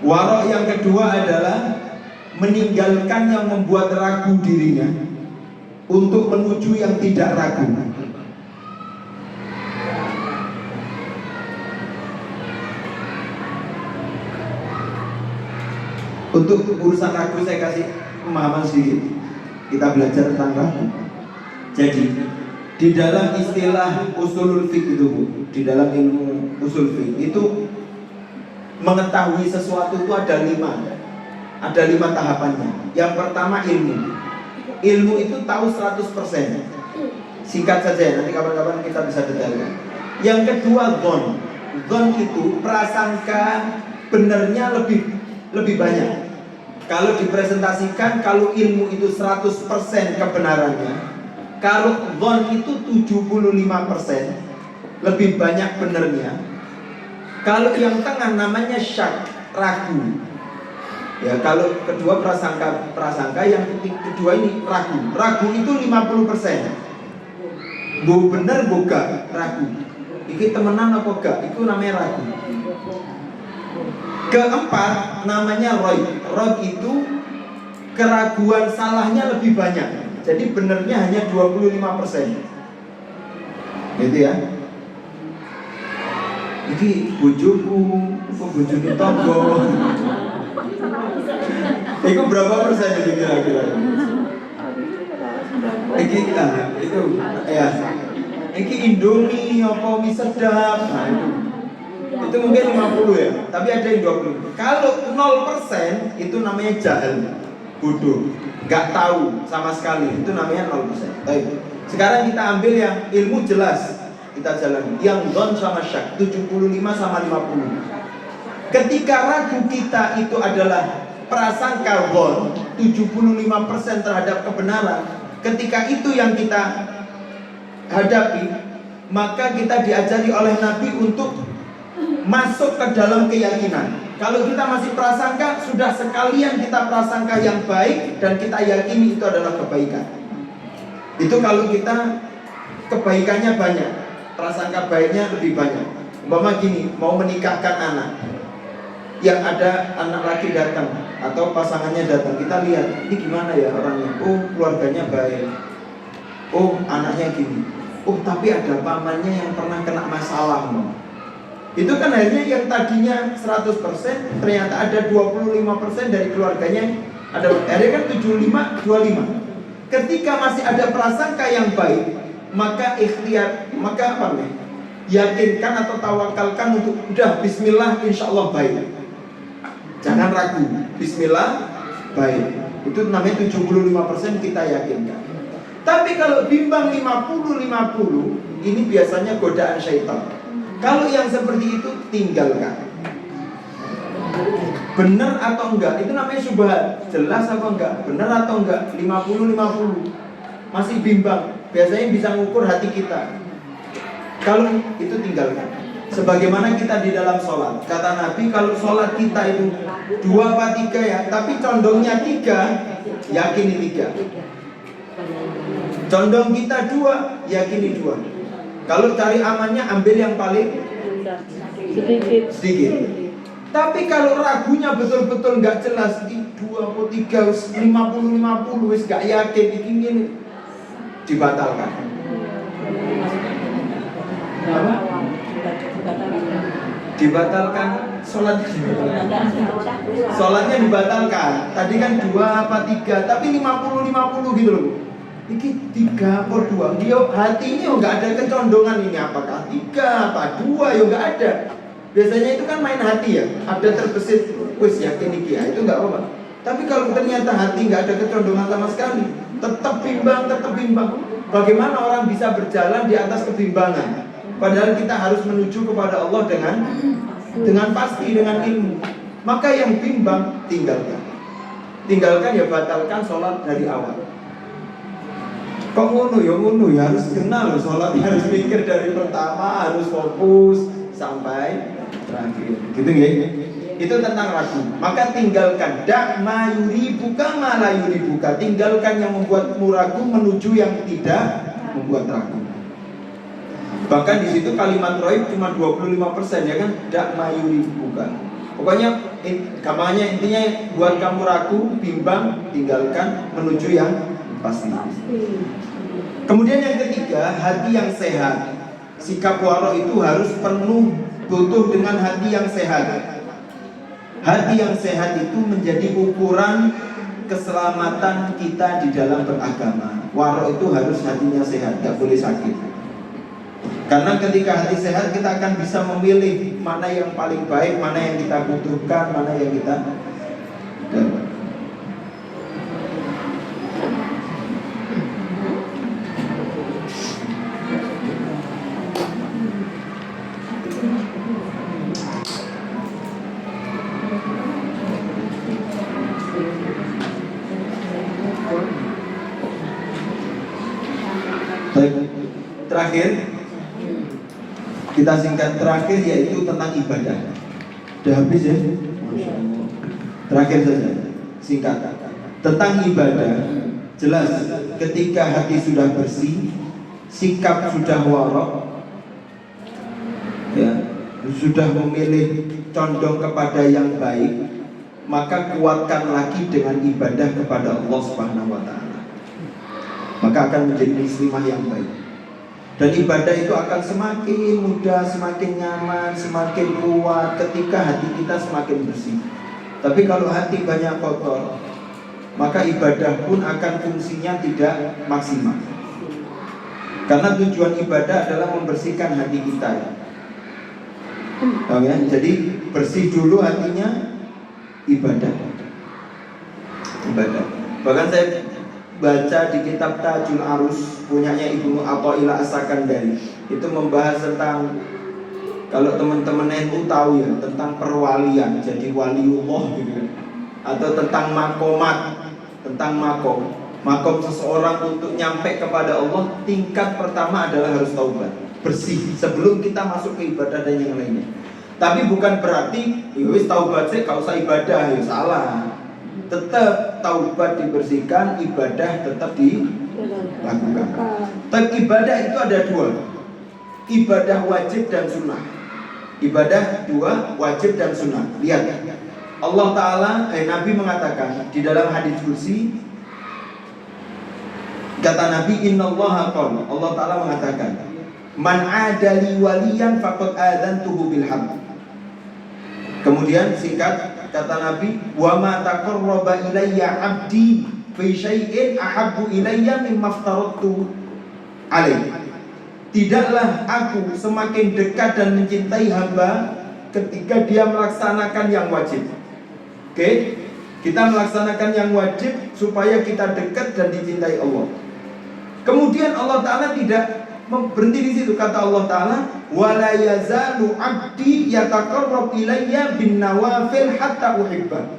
Waro yang kedua adalah meninggalkan yang membuat ragu dirinya untuk menuju yang tidak ragu. Untuk urusan ragu saya kasih pemahaman sedikit. Kita belajar tentang ragu. Jadi di dalam istilah usulul fiqh itu, di dalam ilmu usul fiqh itu mengetahui sesuatu itu ada 5 tahapannya. Yang pertama ilmu itu tahu 100%. Singkat saja, nanti kapan-kapan kita bisa detailkan. Yang kedua Gon itu prasangka benernya lebih banyak. Kalau dipresentasikan, kalau ilmu itu 100% kebenarannya, kalau gon itu 75%, lebih banyak benernya. Kalau yang tengah namanya syak, ragu. Ya, kalau kedua prasangka, yang kedua ini ragu. Ragu itu 50%. Bu bener bu gak, ragu. Iki temenan apa gak, itu namanya ragu. Keempat namanya roib. Roib itu keraguan salahnya lebih banyak. Jadi benernya hanya 25%. Gitu ya. Iki bojoku, bojone tonggo. Itu berapa persen itu kira-kira? Iki itu ya. Iki Indomie apa mie sedap. Nah, itu mungkin 50 ya, tapi ada yang 20. Kalau 0% itu namanya jahil, bodoh, nggak tahu sama sekali, itu namanya 0%. Baik. Sekarang kita ambil yang ilmu jelas, kita jalan. Yang don sama syak, 75 sama 50. Ketika ragu kita itu adalah prasangka don, 75% terhadap kebenaran. Ketika itu yang kita hadapi, maka kita diajari oleh Nabi untuk masuk ke dalam keyakinan. Kalau kita masih prasangka, sudah sekalian kita prasangka yang baik dan kita yakini itu adalah kebaikan. Itu kalau kita kebaikannya banyak, prasangka baiknya lebih banyak. Umpama gini, mau menikahkan anak, yang ada anak laki datang atau pasangannya datang, kita lihat ini gimana ya orangnya. Oh, keluarganya baik. Oh, anaknya gini. Oh, tapi ada pamannya yang pernah kena masalah. Itu kan akhirnya yang tadinya 100%, ternyata ada 25% dari keluarganya ada, akhirnya kan 75-25. Ketika masih ada prasangka yang baik, maka ikhtiar, maka apa nih? Yakinkan atau tawakalkan untuk udah bismillah insya Allah baik. Jangan ragu, bismillah baik. Itu namanya 75% kita yakinkan. Tapi kalau bimbang 50-50, ini biasanya godaan syaitan. Kalau yang seperti itu tinggalkan. Benar atau enggak, itu namanya syubhat. Jelas apa enggak, benar atau enggak, 50-50. Masih bimbang, biasanya bisa mengukur hati kita. Kalau itu tinggalkan. Sebagaimana kita di dalam sholat, kata Nabi, kalau sholat kita itu 2 apa 3 ya, tapi condongnya 3, yakini 3. Condong kita 2, yakini 2. Kalau cari amannya, ambil yang paling sedikit. Tapi kalau ragunya betul-betul nggak jelas, 2 atau 3, 50-50, wis nggak yakin, ini dibatalkan. Apa? Dibatalkan sholat. Sholatnya dibatalkan. Tadi kan 2 apa 3, tapi 50-50 gitu loh. Ini 3 apa 2. Dia hatinya nggak ada kecondongan ini apakah 3 apa 2, ya nggak ada. Biasanya itu kan main hati ya. Ada terbesit, wis yakin iki ya, itu nggak apa-apa. Tapi kalau ternyata hati nggak ada kecondongan sama sekali, tetap bimbang. Bagaimana orang bisa berjalan di atas kebimbangan? Padahal kita harus menuju kepada Allah dengan pasti, dengan ilmu. Maka yang bimbang tinggalkan. Tinggalkan ya, batalkan sholat dari awal. Kok ngono ya harus kenal loh, sholat harus mikir dari pertama, harus fokus sampai terakhir. Gitu ya. Itu tentang ragu. Maka tinggalkan. Dak ma yuribuka ma la yuribuka. Tinggalkan yang membuatmu ragu menuju yang tidak membuat ragu. Bahkan di situ kalimat roib cuma 25% ya kan, dak mayuri bukan. Pokoknya kampanye intinya buat kamu ragu, bimbang, tinggalkan menuju yang pasti. Kemudian yang ketiga, hati yang sehat. Sikap waro itu harus penuh butuh dengan hati yang sehat. Hati yang sehat itu menjadi ukuran keselamatan kita di dalam beragama. Waro itu harus hatinya sehat, gak boleh sakit. Karena ketika hati sehat kita akan bisa memilih mana yang paling baik, mana yang kita butuhkan, mana yang kita terakhir. Kita singkat terakhir yaitu tentang ibadah. Udah habis ya? Terakhir saja, singkat. Tentang ibadah, jelas ketika hati sudah bersih, sikap sudah warok, ya, sudah memilih condong kepada yang baik, maka kuatkan lagi dengan ibadah kepada Allah Subhanahu wa Ta'ala. Maka akan menjadi muslimah yang baik. Dan ibadah itu akan semakin mudah, semakin nyaman, semakin kuat ketika hati kita semakin bersih. Tapi kalau hati banyak kotor, maka ibadah pun akan fungsinya tidak maksimal. Karena tujuan ibadah adalah membersihkan hati kita. Tahu ya? Jadi bersih dulu hatinya, ibadah. Bahkan saya baca di kitab Tajul Arus punyanya Ibnu Athaillah As-Sakandari, itu membahas tentang, kalau teman-teman NU tahu ya, tentang perwalian, jadi waliullah gitu, atau tentang makomat, tentang makom seseorang untuk nyampe kepada Allah. Tingkat pertama adalah harus taubat, bersih sebelum kita masuk ke ibadah dan yang lainnya. Tapi bukan berarti wis taubat sih gak usah ibadah, ya salah. Tetap taubat dibersihkan, ibadah tetap dilakukan. Tapi ibadah itu ada 2, ibadah wajib dan sunnah. Ibadah 2, wajib dan sunnah. Lihat, Allah Ta'ala, Nabi mengatakan di dalam hadis kursi, kata Nabi, innallaha qala, Allah Ta'ala mengatakan, man adali waliyan faqad adantuhu bil haqq. Kemudian singkat kata Nabi, wa ma taqarraba ilayya 'abdi fi syai'in ahabbu ilayya mimma aftaradtu alaihi. Tidaklah aku semakin dekat dan mencintai hamba ketika dia melaksanakan yang wajib. Oke? Kita melaksanakan yang wajib supaya kita dekat dan dicintai Allah. Kemudian Allah Ta'ala tidak berhenti di situ. Kata Allah Ta'ala, wala yazalu abdi yataqarrab ilayya bin nawafil hatta uhibba.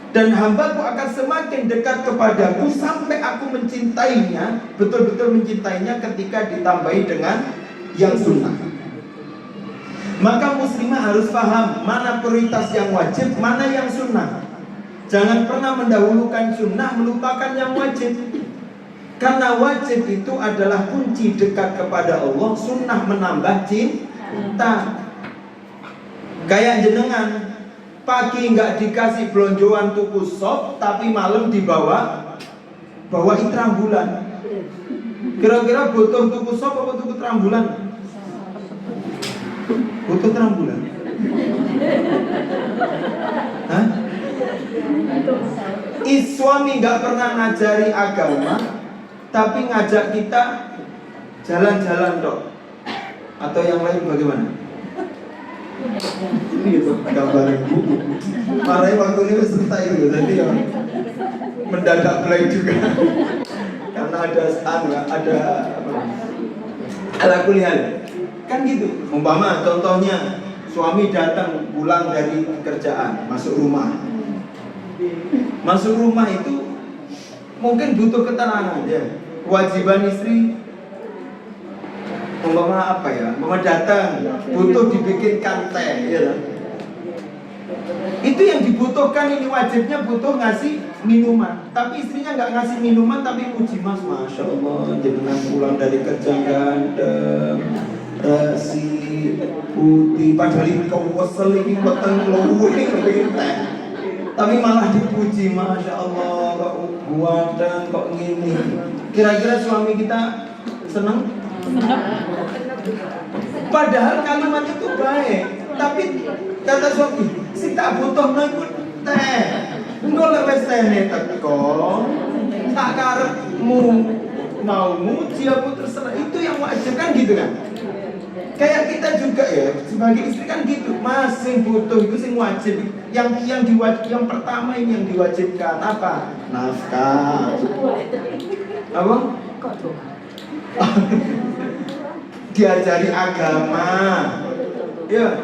Dan hambaku akan semakin dekat kepadaku sampai aku mencintainya, betul-betul mencintainya ketika ditambahi dengan yang sunnah. Maka muslimah harus paham mana prioritas yang wajib, mana yang sunnah. Jangan pernah mendahulukan sunnah, melupakan yang wajib. Karena wajib itu adalah kunci dekat kepada Allah. Sunnah menambah cinta. Kayak jenengan, pagi nggak dikasih belonjoan tuku sop, tapi malam bawain terambulan. Kira-kira butuh tuku sop apa tuku terambulan? Butuh terambulan. Hah? Suami nggak pernah ngajari agama, tapi ngajak kita jalan-jalan dok. Atau yang lain bagaimana? Ini gitu gambaran buku. Marahnya waktu ini selesai gitu, jadi ya mendadak blank juga. Karena ada ala kuliah. Kan gitu. Umpama contohnya suami datang pulang dari kerjaan, masuk rumah. Masuk rumah itu mungkin butuh ketenangan ya. Kewajiban istri umpama apa ya? Umpama datang butuh dibikinkan teh, ya. Itu yang dibutuhkan, ini wajibnya butuh ngasih minuman. Tapi istrinya nggak ngasih minuman, tapi puji mas, masya Allah, jenengan pulang dari kerja ganteng, rasi, putih, padahal ini kau wesel ini weteng luwih kepengen teh. Tapi malah dipuji, masya Allah, kok ganteng, kok gini. Kira-kira suami kita senang? Padahal kalimat itu baik, tapi kata suami, si tak butuh ikut teh, enggak lewat teh teko, tak karepmu mau muji aku terserah. Itu yang wajib kan gitu kan? Kayak kita juga ya sebagai istri kan gitu, masih butuh itu sing wajib. Yang pertama ini yang diwajibkan apa? Nafkah. Apa? Diajari agama, ya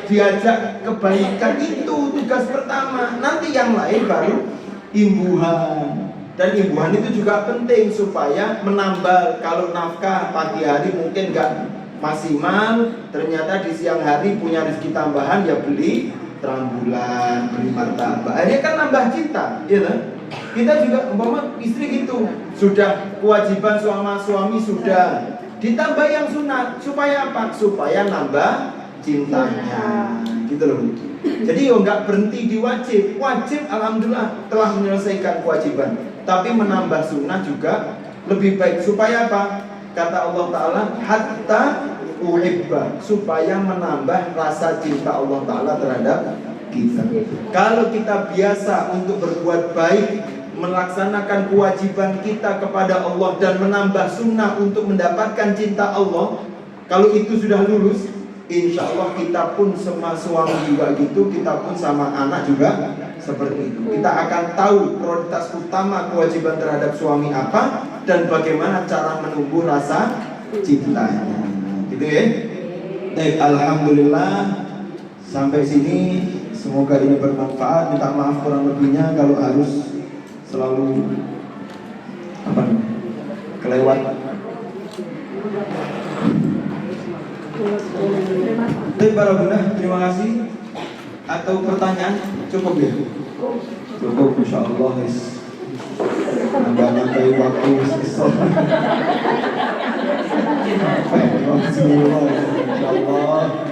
diajak kebaikan, itu tugas pertama. Nanti yang lain baru imbuhan. Dan imbuhan itu juga penting supaya menambal. Kalau nafkah pagi hari mungkin nggak maksimal, ternyata di siang hari punya rezeki tambahan, ya beli terambulan, beli martabak. Akhirnya kan nambah cinta, ya kan? Kita juga umpama istri gitu, sudah kewajiban suami sudah, ditambah yang sunat supaya apa? Supaya nambah cintanya, gitu loh. Jadi yo nggak berhenti di wajib. Wajib alhamdulillah telah menyelesaikan kewajiban, tapi menambah sunnah juga lebih baik. Supaya apa? Kata Allah Ta'ala, hatta uhibba, supaya menambah rasa cinta Allah Ta'ala terhadap kita. Kalau kita biasa untuk berbuat baik, melaksanakan kewajiban kita kepada Allah dan menambah sunnah untuk mendapatkan cinta Allah, kalau itu sudah lulus, insya Allah kita pun sama suami juga gitu, kita pun sama anak juga seperti itu. Kita akan tahu prioritas utama kewajiban terhadap suami apa dan bagaimana cara menumbuh rasa cintanya, gitu ya. Alhamdulillah sampai sini. Semoga ini bermanfaat. Minta maaf kurang lebihnya kalau harus selalu kelewat. Baik para bunda, terima kasih. Atau pertanyaan cukup ya? Cukup, insya Allah. Anda pakai waktu sisa. Bismillah, insya Allah.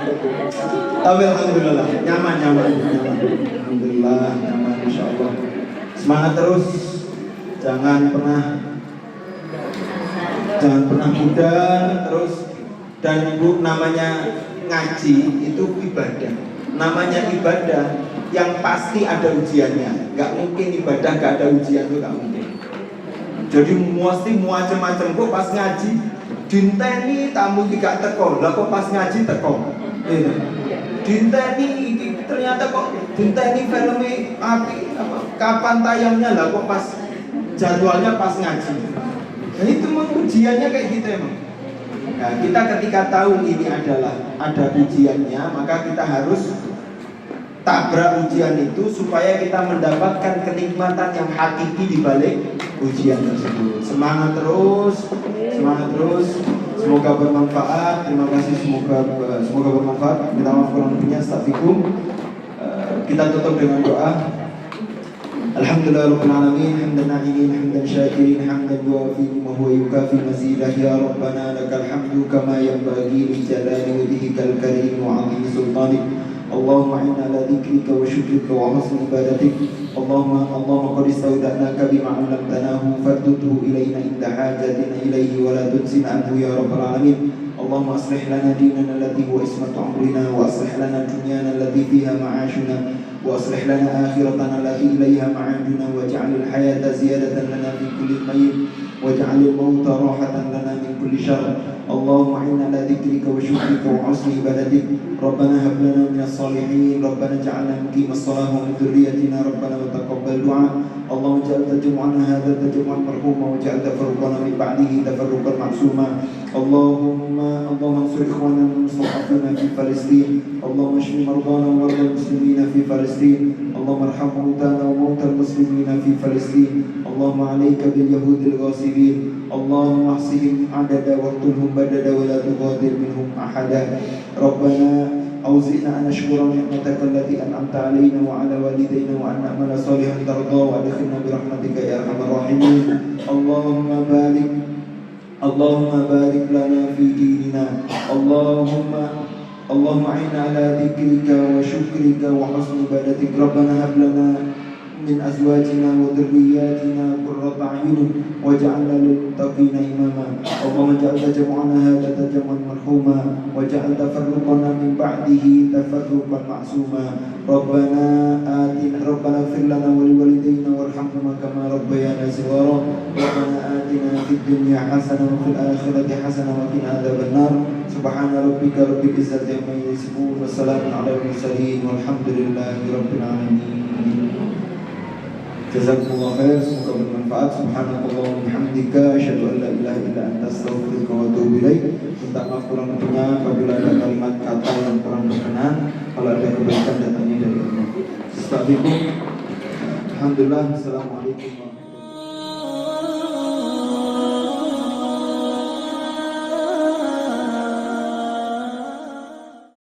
Tapi alhamdulillah nyaman. Alhamdulillah nyaman, insya Allah. Semangat terus, jangan pernah muda terus. Dan ibu, namanya ngaji itu ibadah. Namanya ibadah yang pasti ada ujiannya. Gak mungkin ibadah gak ada ujian, itu gak mungkin. Jadi mesti macam-macam. Kok pas ngaji dinteni tamu tidak teko, lah kok pas ngaji teko. Dinteni ternyata kok dinteni filmnya api, kapan tayangnya, lah kok pas jadwalnya pas ngaji. Nah, itu memang ujiannya kayak gitu emang. Nah, kita ketika tahu ini adalah ada ujiannya, maka kita harus tabrak ujian itu supaya kita mendapatkan kenikmatan yang hakiki di balik ujian tersebut. Semangat terus, semangat terus. Semoga bermanfaat. Terima kasih, semoga bermanfaat. Kita maaf kurang lebihnya. Astaghfirullahaladzim. Kita tutup dengan doa. Alhamdulillah Rabbil Alamin, hamdan na'imin, hamdan syakirin, hamdan yuafi wa huwa yukafi mazidah. Ya Rabbana lakal hamdu kama yanbaghi li jalali wajhikal karim wa 'azimi sultanik. Allahumma inna ala dzikrika wa syukrika wa husni ibadatik. Allahumma qad istawda'naka bima 'allamtanahu fardudhu ilayna inda hajatina ilayhi wa la tunsin anhu ya Rabbal Alamin. Allahumma aslih lana dinana allati huwa ismatu amrina wa aslih lana dunyana allati fiha ma'ashuna wa aslih lana akhiratana allati ilayha ma'aduna waj'alil hayata ziyadatan lana fi kulli khayr waj'alil mauta rahatan lana min kulli syarr. Allahumma inna ala dzikrika wa syukrika wa husni ibadatik. Rabbana hab lana minas salihin, Rabbana ja'alna muqimas shalah wa min dzurriyyatina, Rabbana wa taqabbal du'a. Allahumma ja'al tajammu'ana hadha tajammu'an marhuma wa ja'al tafarruqana min ba'dihi tafarruqan ma'suma. Allahumma ansur ikhwana al-mustad'afina fi Palestin. Allahumma shfi mardana wa mardal muslimina fi Palestin. Allahumma arham mautana wa mautal muslimina fi Palestin. Allahumma 'alaika bil yahudil ghasibin. Allahumma ahsihim adada waqtulhum badada wa la tughadir minhum ahada. Rabbana awzi'na an nashkura ni'mataka allati an'amta 'alaina wa 'ala walidayna wa an na'mala salihan tarda wa adkhilna bi rahmatika ya arhamar rahimin. Allahumma barik lana fi dinina. Allahumma a'inna ala dzikrika wa syukrika wa husni ibadatik. Rabbana hab lana min azwajina wa dhurriyyatina qurrata a'yun waj'alna lil muttaqina imama. Allahumma ij'al tajammu'ana hadha tajammu'an marhuma waj'al tafarruqana min ba'dihi tafarruqan ma'suma. Rabbana ighfir lana wa liwalidayna warhamhuma kama rabbayana shighara. Rabbana atina fid dunya hasanah wa fil akhirati hasanah wa qina adzabannar. Subhana rabbika rabbil izzati amma yasifun wa salamun 'alal mursalin walhamdulillahi rabbil alamin. Jazakumullah khair, semoga bermanfaat. Subhanakallah wa bihamdika asyhadu an la ilaha illa anta astaghfiruka wa atubu ilaik. Minta maaf kurang lebihnya apabila ada kalimat kata yang kurang berkenan. Kalau ada kebaikan datangnya dari Allah. Astagfirullah. Alhamdulillah. Assalamualaikum warahmatullahi wabarakatuh.